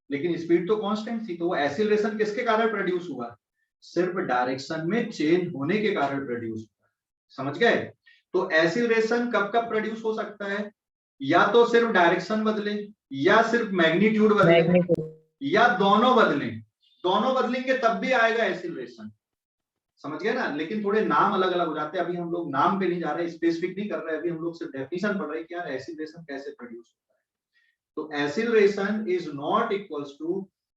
लेकिन स्पीड तो कांस्टेंट थी। तो वो एक्सीलरेशन किसके कारण प्रोड्यूस हुआ? सिर्फ डायरेक्शन में चेंज होने के कारण प्रोड्यूस हुआ। समझ गए? तो एक्सीलरेशन कब कब प्रोड्यूस हो सकता है? या तो सिर्फ डायरेक्शन बदले, या सिर्फ मैग्नीट्यूड बदले, या दोनों बदले। दोनों बदलेंगे तब भी आएगा एक्सीलरेशन। समझ गए ना? लेकिन थोड़े नाम अलग अलग हो जाते हैं। अभी हम लोग नाम पे नहीं जा रहे, स्पेसिफिक नहीं कर रहे, अभी हम लोग सिर्फ डेफिनेशन पढ़ रहे हैं कि यार एक्सीलरेशन कैसे प्रोड्यूस होता है। तो acceleration is not equals to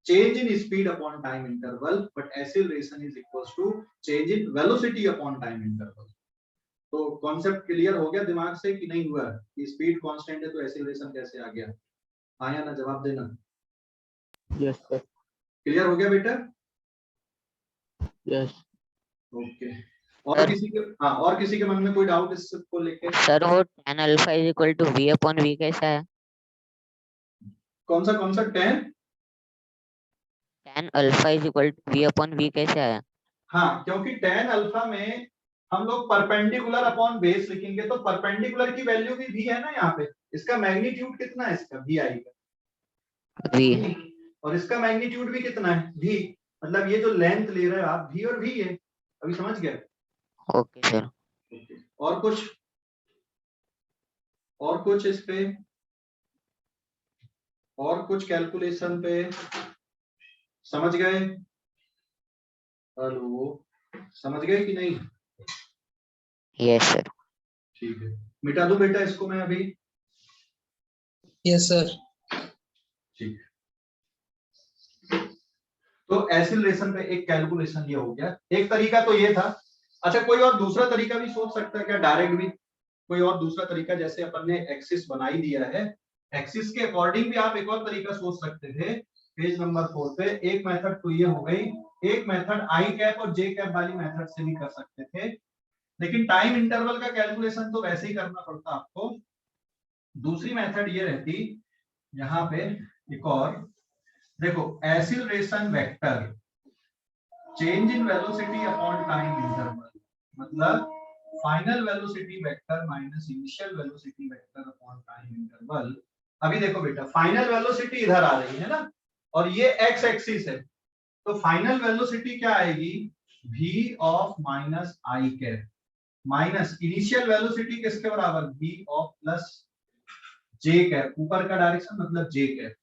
change in speed upon time interval, but acceleration is equals to change in velocity upon time interval. तो कॉन्सेप्ट क्लियर हो गया दिमाग से कि नहीं हुआ? कि स्पीड कांस्टेंट है तो एक्सीलरेशन कैसे आ गया? हाँ या ना जवाब देना। यस सर, क्लियर हो गया बेटा? Yes okay. और किसी के, हाँ, और किसी के मन में कोई डाउट इसको लेके? सर वो tan alpha is equal to v upon v कैसा है? कौन सा 10? tan alpha is equal to v upon v कैसे आया? हाँ, क्योंकि tan अल्फा में हम लोग परपेंडिकुलर अपॉन बेस लिखेंगे, तो परपेंडिकुलर की वैल्यू भी v है ना यहाँ पे। इसका मैग्नीट्यूड कितना है, इसका vi का v, और इसका मैग्नीट्यूड भी कितना है, v। मतलब ये जो लेंथ ले रहे हो आप, v और v है। अभी समझ गए? Okay sir. और कुछ इस पे, और कुछ कैलकुलेशन पे समझ गए? हेलो, समझ गए कि नहीं? Yes sir. ठीक है, मिटा दूं बेटा इसको मैं अभी? Yes sir. ठीक है, तो एक्सीलरेशन पे एक कैलकुलेशन ये हो गया। एक तरीका तो ये था। अच्छा, कोई और दूसरा तरीका भी सोच सकता है क्या, डायरेक्ट भी? कोई और दूसरा तरीका, जैसे अपन ने एक्सिस बनाई दिया है, एक्सिस के अकॉर्डिंग भी आप एक और तरीका सोच सकते थे। पेज नंबर 4 पे एक मेथड तो ये हो गई, एक मेथड आई कैप और जे कैप वाली मेथड से भी कर सकते थे, लेकिन टाइम इंटरवल का कैलकुलेशन तो वैसे ही करना पड़ता आपको। दूसरी मेथड ये रहती, यहाँ पे एक और देखो, acceleration vector change in velocity upon time interval, मतलब final velocity vector minus initial velocity vector upon time interval. अभी देखो बेटा, फाइनल वेलोसिटी इधर आ रही है ना, और ये एक्स एक्सिस है, तो फाइनल वेलोसिटी क्या आएगी, v of minus I cap minus initial velocity किसके बराबर, v of plus J cap, ऊपर का डायरेक्शन मतलब J cap,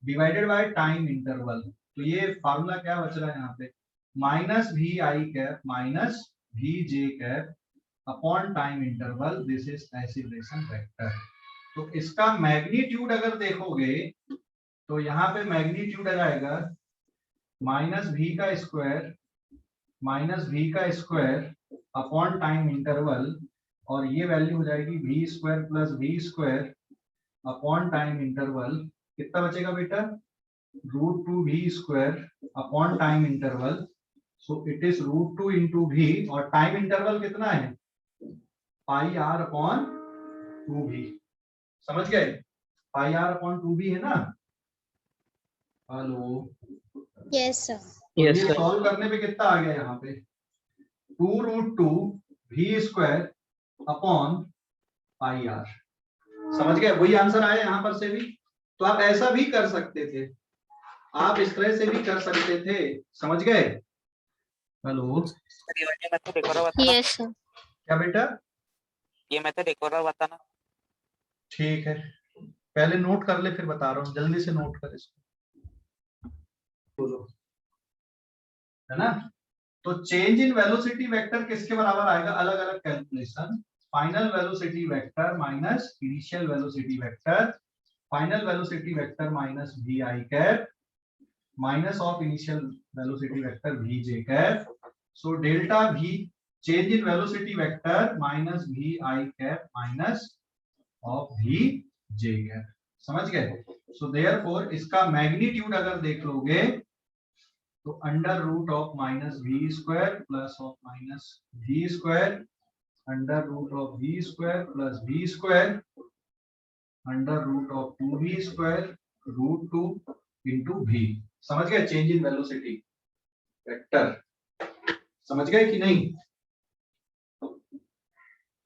divided by time interval. तो ये फार्मूला क्या बच रहा है यहाँ पे, minus V I cap minus V J cap upon time interval, this is acceleration vector. तो इसका मैग्नीट्यूड अगर देखोगे तो यहाँ पे मैग्नीट्यूड आ जाएगा माइनस वी का स्क्वायर अपॉन टाइम इंटरवल और ये वैल्यू हो जाएगी V square plus V square upon time interval, कितना बचेगा बेटा, √2 v square upon time interval, so it is √2 into V, और टाइम इंटरवल कितना है, पाई आर अपॉन 2v, समझ गए, पाई आर अपॉन 2v है ना। Hello, Yes, sir. Yes, ये sir. सॉल्व करने पे कितना आ गया यहाँ पे, 2√2 v square upon pi R, समझ गए, वही आंसर आया यहाँ पर से भी। तो आप ऐसा भी कर सकते थे, आप इस तरह से भी कर सकते थे, समझ गए। Hello, Yes, sir. क्या बेटा, ये मेथड एक और बताना। ठीक है, पहले नोट कर ले फिर बता रहा हूँ, जल्दी से नोट कर इसको, बोलो, है ना। तो चेंज इन वेलोसिटी वेक्टर किसके बराबर आएगा, अलग अलग calculation, final velocity vector minus initial velocity vector, final velocity vector minus V I cap minus of initial velocity vector V J cap, so delta V change in velocity vector minus V I cap minus of V J cap, समझ गए। So therefore इसका magnitude अगर देख लोगे तो under root of minus V square plus of minus V square under root of V square plus V square under root of 2v square √2 into V, समझ गए, change in velocity vector, समझ गए कि नहीं।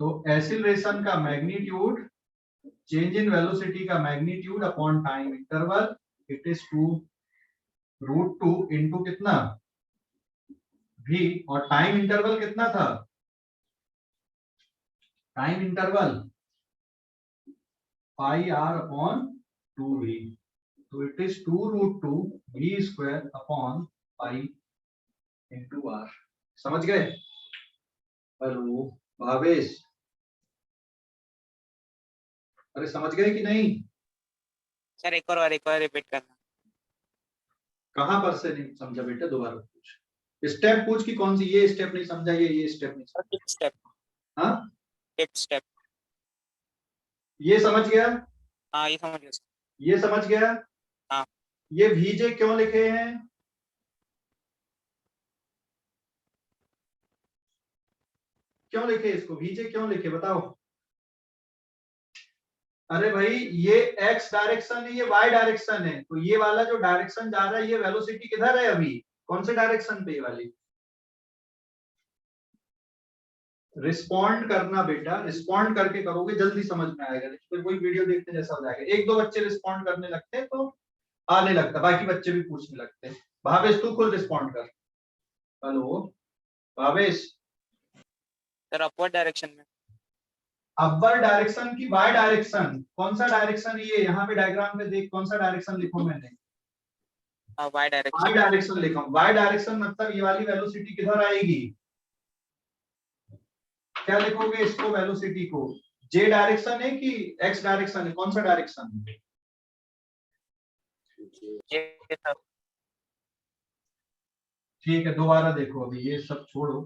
तो एक्सीलरेशन का magnitude, change in velocity का magnitude upon time interval, it is 2√2 into कितना v, और टाइम इंटरवल कितना था, time interval pi R upon 2v, तो it is 2√2 v square upon pi into R, समझ गए। हेलो भावेश, अरे समझ गए कि नहीं, सर एक और रिपीट करना। कहां पर से नहीं समझा बेटा, दोबारा पूछ, स्टेप पूछ की कौन सी, ये स्टेप नहीं समझा, ये स्टेप नहीं समझा, टिप स्टेप, हाँ टिप स्टेप, ये समझ गया, हाँ ये समझ गया। ये समझ गया, हाँ। ये भीजे क्यों लिखे हैं, क्यों लिखे इसको, भीजे क्यों लिखे बताओ। अरे भाई ये x डायरेक्शन है, ये y डायरेक्शन है, तो ये वाला जो डायरेक्शन जा रहा है, ये वेलोसिटी किधर है अभी, कौन से डायरेक्शन पे, ये वाली। रिस्पॉन्ड करना बेटा, रिस्पॉन्ड करके करोगे जल्दी समझ में आएगा, फिर कोई वीडियो देखते जैसा हो जाएगा, एक दो बच्चे रिस्पॉन्ड करने लगते हैं तो आने लगता, बाकी बच्चे भी पूछने लगते हैं। भावेश तू खुद रिस्पॉन्ड कर, hello Bhavesh, sir upward direction में, अपर डायरेक्शन की वाई डायरेक्शन, कौन सा डायरेक्शन, ये यहाँ पे डायग्राम में देख, कौन सा डायरेक्शन लिखो मैंने, वाई डायरेक्शन, वाई डायरेक्शन लिखा, वाई डायरेक्शन मतलब ये वाली वेलोसिटी किधर आएगी, क्या लिखोगे इसको, वेलोसिटी को जे डायरेक्शन है कि एक्स डायरेक्शन है, कौन सा डायरेक्शन है, ठीक है, दोबारा देखो, अभी ये सब छोड़ो,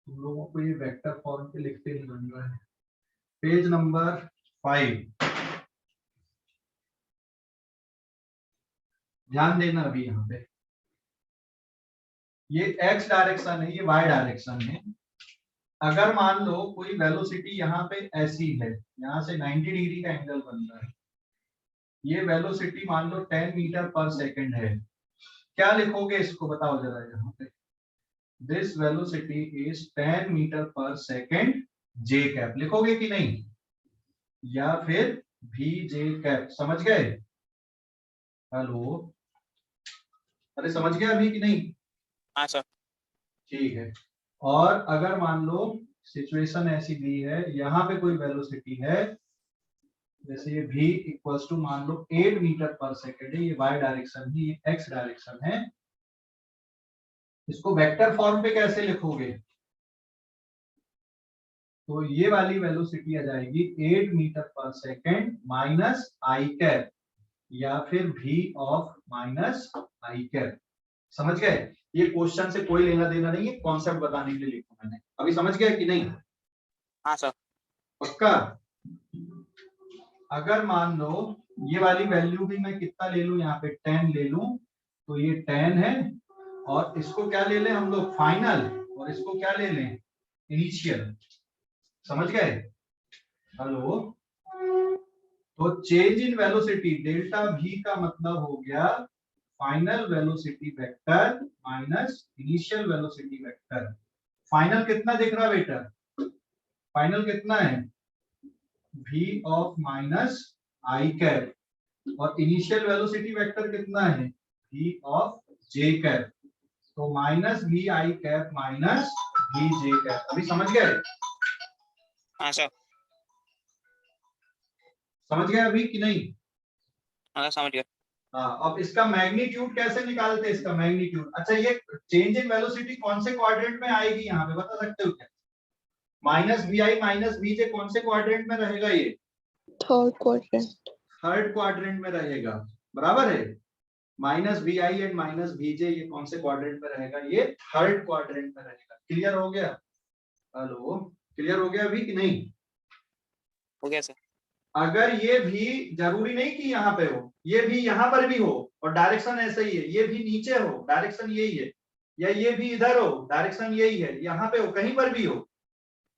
तुम लोगों को ये वेक्टर फॉर्म पे लिखते नहीं बन रहा है, पेज नंबर 5 ध्यान देना, अभी यहाँ पे ये x डायरेक्शन है, ये y डायरेक्शन है, अगर मान लो कोई वेलोसिटी यहाँ पे ऐसी है, यहाँ से 90 डिग्री का एंगल बन रहा है, ये वेलोसिटी मान लो 10 मीटर पर सेकंड है, क्या लिखोगे इसको बताओ जरा, यहाँ पे this velocity is 10 metre per second J cap लिखोगे कि नहीं, या फिर वी जे कैप, समझ गए। हेलो, अरे समझ गए अभी कि नहीं, हाँ सर, ठीक है। और अगर मान लो सिचुएशन ऐसी दी है, यहाँ पे कोई वेलोसिटी है, जैसे ये v इक्वल्स टू मान लो 8 मीटर पर सेकेंड है, ये y डायरेक्शन है, ये x डायरेक्शन है, इसको वेक्टर फॉर्म पे कैसे लिखोगे, तो ये वाली वेलोसिटी आ जाएगी 8 metre per second minus I cap, या फिर v of minus I cap, समझ गए। ये क्वेश्चन से कोई लेना देना नहीं है, कॉन्सेप्ट बताने के लिए लिखा मैंने, अभी समझ गए कि नहीं। हाँ सर। पक्का? अगर मान लो ये वाली वैल्यू भी मैं कितना ले लूं, यहाँ पे 10 ले लूं, तो ये 10 है, और इसको क्या ले लें हम लोग, फाइनल, और इसको क्या ले लें, इनिशियल। समझ गए? हेलो? तो change in velocity delta v का मतलब हो गया final velocity vector minus initial velocity vector. Final कितना दिख रहा बेटा? फाइनल कितना है? v of minus I cap, और इनिशियल वेलोसिटी वेक्टर कितना है? v of j cap. तो minus V I cap minus V J cap. अभी समझ गए? हाँ सर। समझ गए अभी कि नहीं? हाँ समझ गया। हाँ, अब इसका मैग्नीट्यूड कैसे निकालते हैं? इसका मैग्नीट्यूड, अच्छा ये चेंज इन वेलोसिटी कौन से क्वाड्रेंट में आएगी, यहाँ पे बता सकते हो क्या? Minus V I minus V J कौन से क्वाड्रेंट में रहेगा? ये थर्ड क्वाड्रेंट। थर्ड क्वाड्रेंट में रहेगा, बराबर है। Minus V I and minus V J ये कौन से क्वाड्रेंट में रहेगा? ये थर्ड क्वाड्रेंट में रहेगा। क्लियर हो गया? हेलो, क्लियर हो गया अभी कि नहीं? हो गया सर। अगर ये भी जरूरी नहीं कि यहाँ पे हो, ये भी यहाँ पर भी हो, और डायरेक्शन ऐसा ही है, ये भी नीचे हो, डायरेक्शन यही है, या ये भी इधर हो, डायरेक्शन यही है, यहाँ पे हो, कहीं पर भी हो,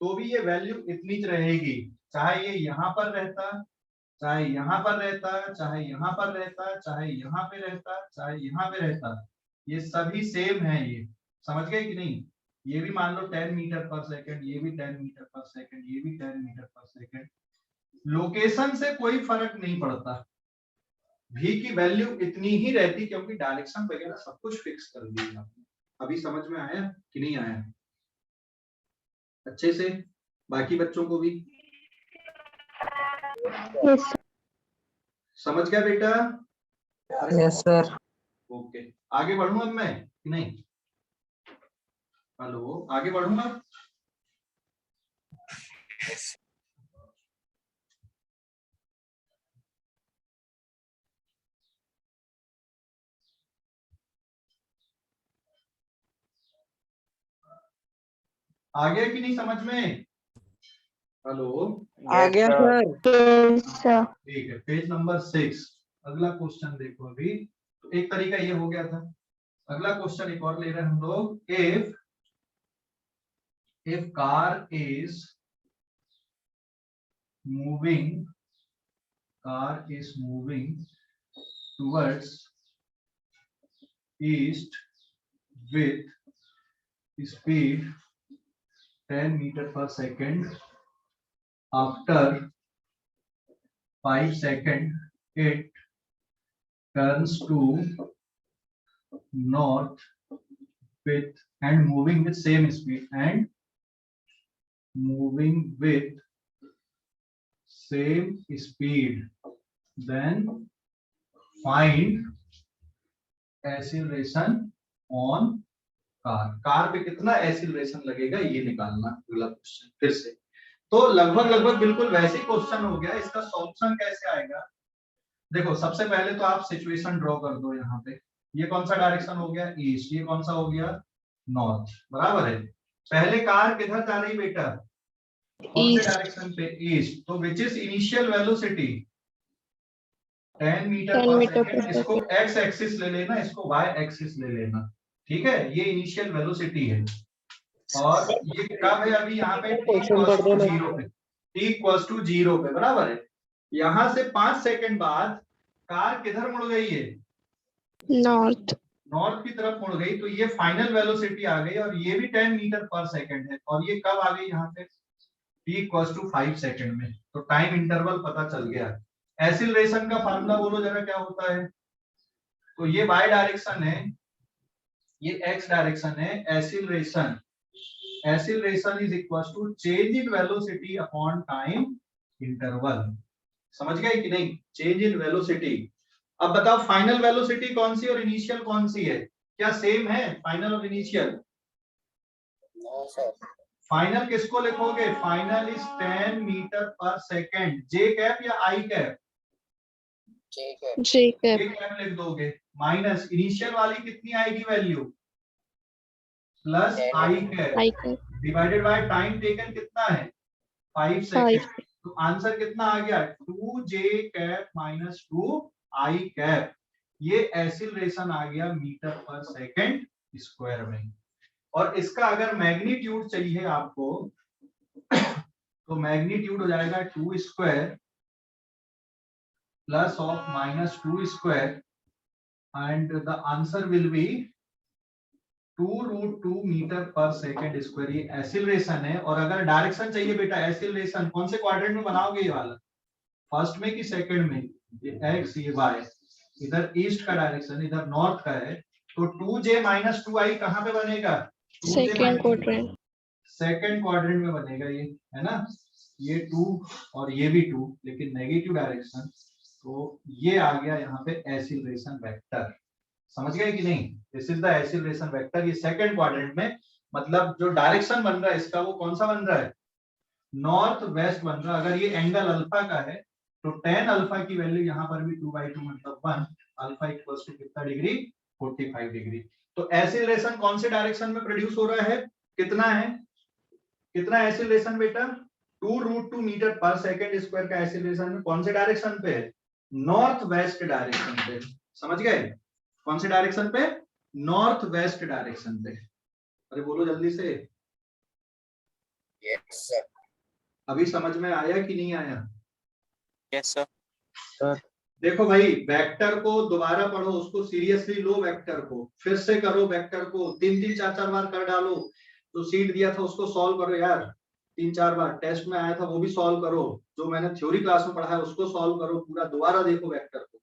तो भी ये वैल्यू इतनी रहेगी। चाहे ये यहाँ पर रहता, चाहे यहाँ पर रहता, चाहे यहाँ पर रहता, चाहे यहाँ पे रहता, चाहे यहाँ पे रहता, ये सभी सेम है। ये समझ गए कि नहीं? ये भी मान लो 10 मीटर पर सेकंड, ये भी 10 मीटर पर सेकंड, ये भी 10 मीटर पर सेकंड। लोकेशन से कोई फर्क नहीं पड़ता, v की वैल्यू इतनी ही रहती, क्योंकि डायरेक्शन वगैरह सब कुछ फिक्स कर दिया आपने। अभी समझ में आया कि नहीं आया अच्छे से? बाकी बच्चों को भी Yes. समझ गया बेटा? Yes sir. ओके, आगे बढ़ूं अब मैं कि नहीं? हेलो, आगे बढ़ूंगा? आगे कि नहीं समझ में? हेलो, आ गया सर। Yes, sir. ठीक है, पेज नंबर 6। अगला क्वेश्चन देखो। अभी तो एक तरीका ये हो गया था, अगला क्वेश्चन एक और ले रहे हैं हम लोग। if car is moving towards east with speed 10 meter per second, after 5 seconds it turns to north with and moving with same speed and moving with same speed, then find acceleration on car. Car पे कितना acceleration लगेगा ये निकालना। अगला question फिर से, तो लगभग बिल्कुल वैसे ही क्वेश्चन हो गया। इसका सॉल्यूशन कैसे आएगा? देखो, सबसे पहले तो आप सिचुएशन ड्रॉ कर दो। यहाँ पे ये कौन सा डायरेक्शन हो गया? ईस्ट। ये कौन सा हो गया? नॉर्थ। बराबर है। पहले कार किधर जा रही बेटा? कौन से डायरेक्शन पे? ईस्ट। तो which is initial velocity? 10 metre per second. इसको एक्स एक्सिस ले लेना, इसको वाई एक्सिस ले लेना, ठीक है? ये इनिशियल वेलोसिटी है, और ये कब है? अभी यहाँ पे t = 0 पे, बराबर है। यहाँ से 5 सेकंड बाद कार किधर मुड़ गई है? नॉर्थ। नॉर्थ की तरफ मुड़ गई, तो ये फाइनल वेलोसिटी आ गई, और ये भी 10 मीटर पर सेकंड है, और ये कब आ गई यहाँ पे? t = 5 सेकंड में। तो टाइम इंटरवल पता चल गया। एक्सीलरेशन का फार्मूला बोलो जरा, क्या होता है? तो ये y डायरेक्शन है, ये x डायरेक्शन है। Acceleration is equal to change in velocity upon time interval. समझ गए कि नहीं? Change in velocity. अब बताओ, फाइनल वेलोसिटी कौन सी और इनिशियल कौन सी है? क्या सेम है फाइनल और इनिशियल? फाइनल किसको लिखोगे? Final is 10 metre per second. J cap या आई कैप? जे कैप लिख दोगे। माइनस इनिशियल वाली कितनी आएगी value? Plus I cap divided by time taken कितना है? 5 सेकेंड। तो आंसर कितना आ गया 2j cap minus 2i cap. ये एक्सीलरेशन आ गया मीटर पर सेकेंड स्क्वायर में। और इसका अगर मैग्नीट्यूड चाहिए आपको तो मैग्नीट्यूड हो जाएगा 2 square plus of minus 2 square and the answer will be 2√2 metre per second square. ये एक्सीलरेशन है। और अगर डायरेक्शन चाहिए बेटा एक्सीलरेशन कौन से क्वाड्रेंट में बनाओगे ये वाला, फर्स्ट में कि सेकंड में? ये एक्स ये वाई, इधर ईस्ट का डायरेक्शन इधर नॉर्थ का है, तो 2j माइनस 2i कहाँ पे बनेगा? Second quadrant. सेकंड क्वाड्रेंट में बनेगा ये, है ना? ये 2 और ये भी 2 लेकिन नेगेटिव डायरेक्शन। तो ये आ गया यहाँ पे एक्सीलरेशन वेक्टर। समझ गए कि नहीं? This is the acceleration vector. ये सेकंड क्वाड्रेंट में, मतलब जो डायरेक्शन बन रहा है इसका वो कौन सा बन रहा है? नॉर्थ वेस्ट बन रहा है। अगर ये एंगल अल्फा का है तो tan अल्फा की वैल्यू यहाँ पर भी 2/2 मतलब 1, अल्फा इक्वल्स टू कितना डिग्री? 45 डिग्री। तो एक्सीलरेशन कौन से डायरेक्शन में प्रोड्यूस हो रहा है? कितना है? कितना एक्सीलरेशन बेटा? 2√2 मीटर पर सेकेंड स्क्वायर का एक्सीलरेशन में कौन से डायरेक्शन पे है? नॉर्थ वेस्ट डायरेक्शन पे। समझ गए? कौन से डायरेक्शन पे? नॉर्थ वेस्ट डायरेक्शन पे। अरे बोलो जल्दी से। Yes sir. अभी समझ में आया कि नहीं आया? Yes sir. देखो भाई, वेक्टर को दोबारा पढ़ो, उसको सीरियसली लो, वेक्टर को फिर से करो, वेक्टर को 3-3 4-4 बार कर डालो। तो सीट दिया था उसको सॉल्व करो यार 3-4 बार, टेस्ट में आया था वो भी सॉल्व करो, जो मैंने थ्योरी क्लास में पढ़ा है उसको सॉल्व करो, पूरा दोबारा देखो वेक्टर को,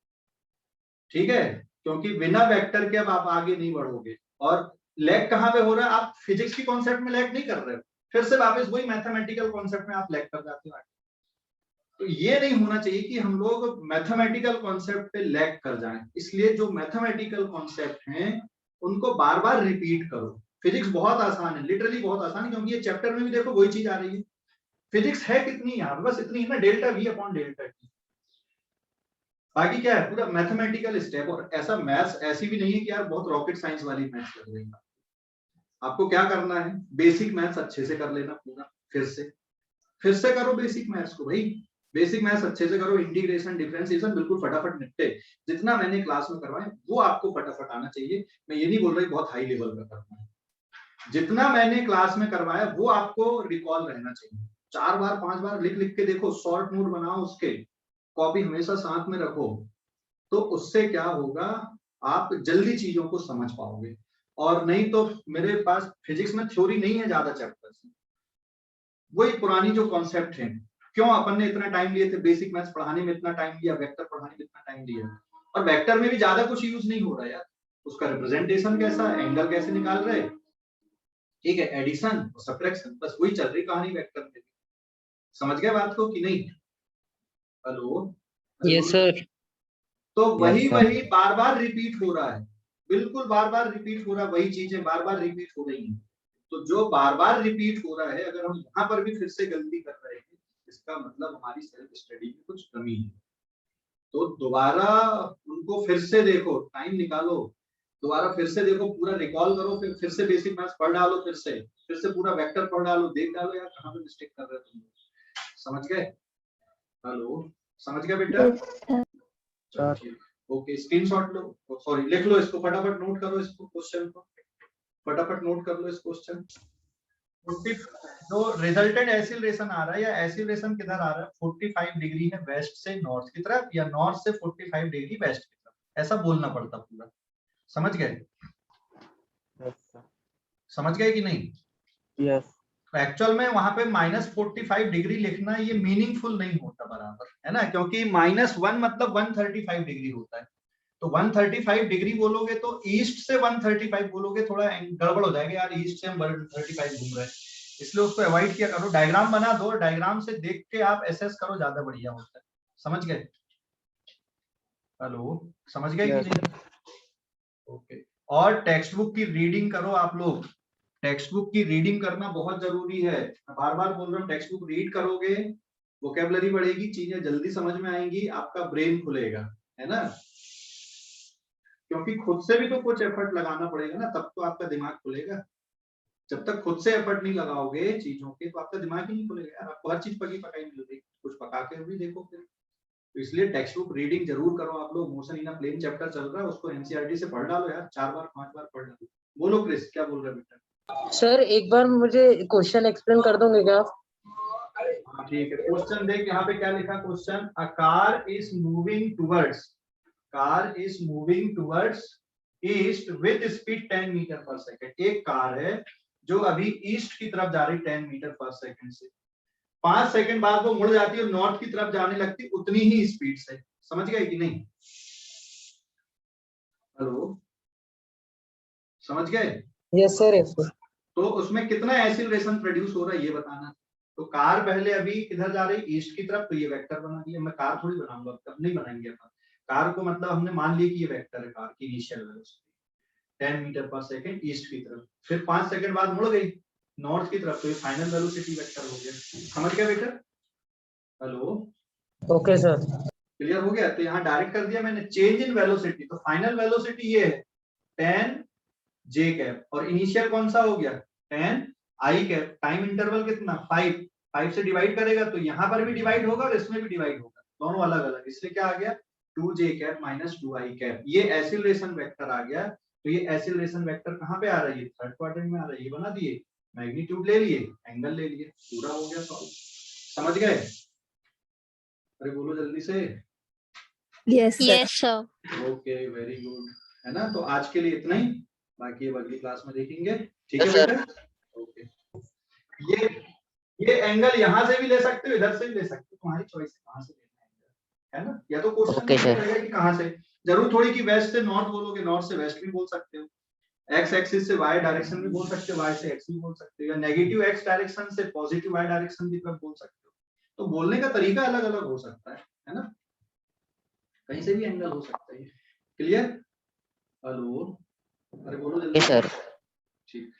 ठीक है? क्योंकि बिना वेक्टर के अब आप आगे नहीं बढ़ोगे। और लैग कहाँ पे हो रहा है? आप फिजिक्स की कॉन्सेप्ट में लैग नहीं कर रहे हो, फिर से वापस वही मैथमेटिकल कॉन्सेप्ट में आप लैग कर जाते हो। तो ये नहीं होना चाहिए कि हम लोग मैथमेटिकल कॉन्सेप्ट पे लैग कर जाएं। इसलिए जो मैथमेटिकल कॉन्सेप्ट हैं उनको बार बार रिपीट करो। फिजिक्स बहुत आसान है, लिटरली बहुत आसान है, क्योंकि ये चैप्टर में भी देखो वही चीज आ रही है। फिजिक्स है कितनी यार? बस इतनी है ना, delta v upon delta t। बाकी क्या है? पूरा मैथमेटिकल स्टेप। और ऐसा मैथ्स ऐसी भी नहीं है कि यार बहुत रॉकेट साइंस वाली मैथ्स कर लेना। आपको क्या करना है? बेसिक मैथ्स अच्छे से कर लेना पूरा, फिर से करो बेसिक मैथ्स को भाई। बेसिक मैथ्स अच्छे से करो, इंटीग्रेशन डिफरेंशिएशन बिल्कुल फटाफट निपटे। जितना मैंने क्लास में करवाया वो आपको फटाफट आना चाहिए। मैं ये नहीं बोल रहा बहुत हाई लेवल का करना है, जितना मैंने क्लास में करवाया वो आपको रिकॉल रहना चाहिए। 4 बार 5 बार लिख लिख के देखो, शॉर्ट नोट बनाओ, उसके कॉपी हमेशा साथ में रखो। तो उससे क्या होगा, आप जल्दी चीजों को समझ पाओगे। और नहीं तो मेरे पास फिजिक्स में थ्योरी नहीं है ज्यादा चैप्टर्स, वही पुरानी जो कॉन्सेप्ट है। क्यों अपन ने इतना टाइम लिए थे बेसिक मैथ्स पढ़ाने में, इतना टाइम लिया वेक्टर पढ़ाने में, इतना टाइम लिया, और वेक्टर में भी ज्यादा कुछ यूज नहीं हो रहा यार। उसका रिप्रेजेंटेशन कैसा, एंगल कैसे निकाल रहे, ठीक है, एडिशन और सब्ट्रैक्शन, बस वही चल रही कहानी वेक्टर में। समझ गए बात को कि नहीं? हेलो? Yes sir. तो वही बार बार रिपीट हो रहा है, बिल्कुल बार बार रिपीट हो रहा है, वही चीजें बार बार रिपीट हो रही हैं। तो जो बार बार रिपीट हो रहा है, अगर हम यहाँ पर भी फिर से गलती कर रहे हैं, इसका मतलब हमारी सेल्फ स्टडी में कुछ कमी है। तो दोबारा उनको फिर से देखो, टाइम निकालो, दोबारा फिर से देखो, पूरा रिकॉल करो, फिर से बेसिक मैथ्स पढ़ डालो, फिर से पूरा वेक्टर पढ़ डालो, देख डालो यार कहाँ पे मिस्टेक कर रहे हो तुम। समझ गए? हेलो? समझ गए बेटा? ओके, स्क्रीनशॉट लो, सॉरी लिख लो इसको, फटाफट नोट करो इसको, क्वेश्चन को फटाफट नोट कर लो इस क्वेश्चन। जो रिजल्टेंट एक्सीलरेशन आ रहा है, या एक्सीलरेशन किधर आ रहा है? 45 डिग्री है वेस्ट से नॉर्थ की तरफ, या नॉर्थ से 45 डिग्री वेस्ट की तरफ, ऐसा बोलना पड़ता पूरा। समझ गए? समझ गए कि नहीं? यस। एक्चुअल में वहां पे -45 डिग्री लिखना ये मीनिंगफुल नहीं होता बराबर, है ना? क्योंकि -1 मतलब 135 डिग्री होता है। तो 135 डिग्री बोलोगे तो ईस्ट से 135 बोलोगे, थोड़ा गड़बड़ हो जाएगा यार, ईस्ट से हम 135 घूम रहे हैं, इसलिए उसको अवॉइड किया करो। डायग्राम बना दो, डायग्राम से देख के आप एसेस करो, ज्यादा बढ़िया होता है। समझ गए? हेलो? समझ गए कि नहीं? ओके। और टेक्स्ट बुक की रीडिंग करो आप लोग, टेक्स्ट बुक की रीडिंग करना बहुत जरूरी है। बार बार बोल रहा हूँ, टेक्स्ट बुक रीड करोगे, वोकैबुलरी बढ़ेगी, चीजें जल्दी समझ में आएंगी, आपका ब्रेन खुलेगा, है ना? क्योंकि खुद से भी तो कुछ एफर्ट लगाना पड़ेगा ना, तब तो आपका दिमाग खुलेगा। जब तक खुद से एफर्ट नहीं लगाओगे चीजों के तो आपका दिमाग ही नहीं खुलेगा यार। आपको हर चीज पकी पकाई मिल रही, कुछ पका के भी देखो फिर। तो इसलिए टेक्स्ट बुक रीडिंग जरूर करो आप लोग। Motion in a plane chapter चल रहा है, उसको एनसीईआरटी से पढ़ डालो यार, 4 बार 5 बार पढ़ डालो। बोलो क्रिस, क्या बोल रहे हो बेटा? सर एक बार मुझे क्वेश्चन एक्सप्लेन कर दोगे क्या? हाँ ठीक है, क्वेश्चन देख यहाँ पे क्या लिखा question. A car is moving towards, car is moving towards east with speed 10 metre per second. एक कार है जो अभी ईस्ट की तरफ जा रही 10 मीटर पर सेकंड से, 5 सेकंड बाद वो मुड़ जाती है और नॉर्थ की तरफ जाने लगती उतनी ही स्पीड से। समझ गए कि नहीं? हेलो, समझ गए? Yes sir, yes sir. तो उसमें कितना एक्सीलरेशन प्रोड्यूस हो रहा है ये बताना। तो कार पहले अभी किधर जा रही, ईस्ट की तरफ, तो ये वेक्टर बना दिया। मैं कार थोड़ी बनाऊंगा, तब नहीं बनाएंगे अपन कार को, मतलब हमने मान लिया कि ये वेक्टर है कार की initial velocity 10 metre per second east की तरफ, फिर 5 सेकंड बाद मुड़ गई नॉर्थ की तरफ, तो ये फाइनल वेलोसिटी वेक्टर हो गया। समझ गया बेटा? Hello, okay sir. क्लियर हो गया? तो यहाँ डायरेक्ट कर दिया मैंने चेंज इन वेलोसिटी। तो फाइनल वेलोसिटी ये है 10 जे कैप, और इनिशियल कौन सा हो गया 10 आई कैप। टाइम इंटरवल कितना 5 से डिवाइड करेगा तो यहाँ पर भी डिवाइड होगा और इसमें भी डिवाइड होगा, दोनों अलग अलग, इसलिए क्या आ गया 2 जे कैप माइनस 2 आई कैप। ये एक्सीलरेशन वेक्टर आ गया। तो ये एक्सीलरेशन वेक्टर कहाँ पे आ रहा है? ये थर्ड क्वाड्रेंट में आ रहा है। ये बना दिए, मैग्नीट्यूड ले लिए, एंगल ले लिए, पूरा हो गया सॉल्व। समझ गए? अरे बोलो जल्दी से। Yes, sir. Yes, sir. Okay, very good, है ना? तो आज के लिए इतना ही, बाकी अब अगली क्लास में देखेंगे। ठीक है Yes, sir. बेटा? ओके। ये एंगल यहाँ से भी ले सकते हो, इधर से भी ले सकते हो, तुम्हारी चॉइस है कहाँ से लेना है ना? या तो क्वेश्चन Okay, sir. रहेगा कि कहाँ से, जरूर थोड़ी कि वेस्ट से नॉर्थ बोलोगे, नॉर्थ से वेस्ट भी बोल सकते हो, एक्स एक्सिस से वाई डायरेक्शन भी बोल सकते हो, वाई से एक्स भी बोल सकते हो, या नेगेटिव एक्स डायरेक्शन से पॉजिटिव वाई डायरेक्शन की तरफ बोल सकते हो। तो बोलने का तरीका अलग अलग हो सकता है ना? कहीं से भी एंगल हो सकता है। क्लियर? हेलो, अरे बोलो जल्दी। Yes, sir. ठीक।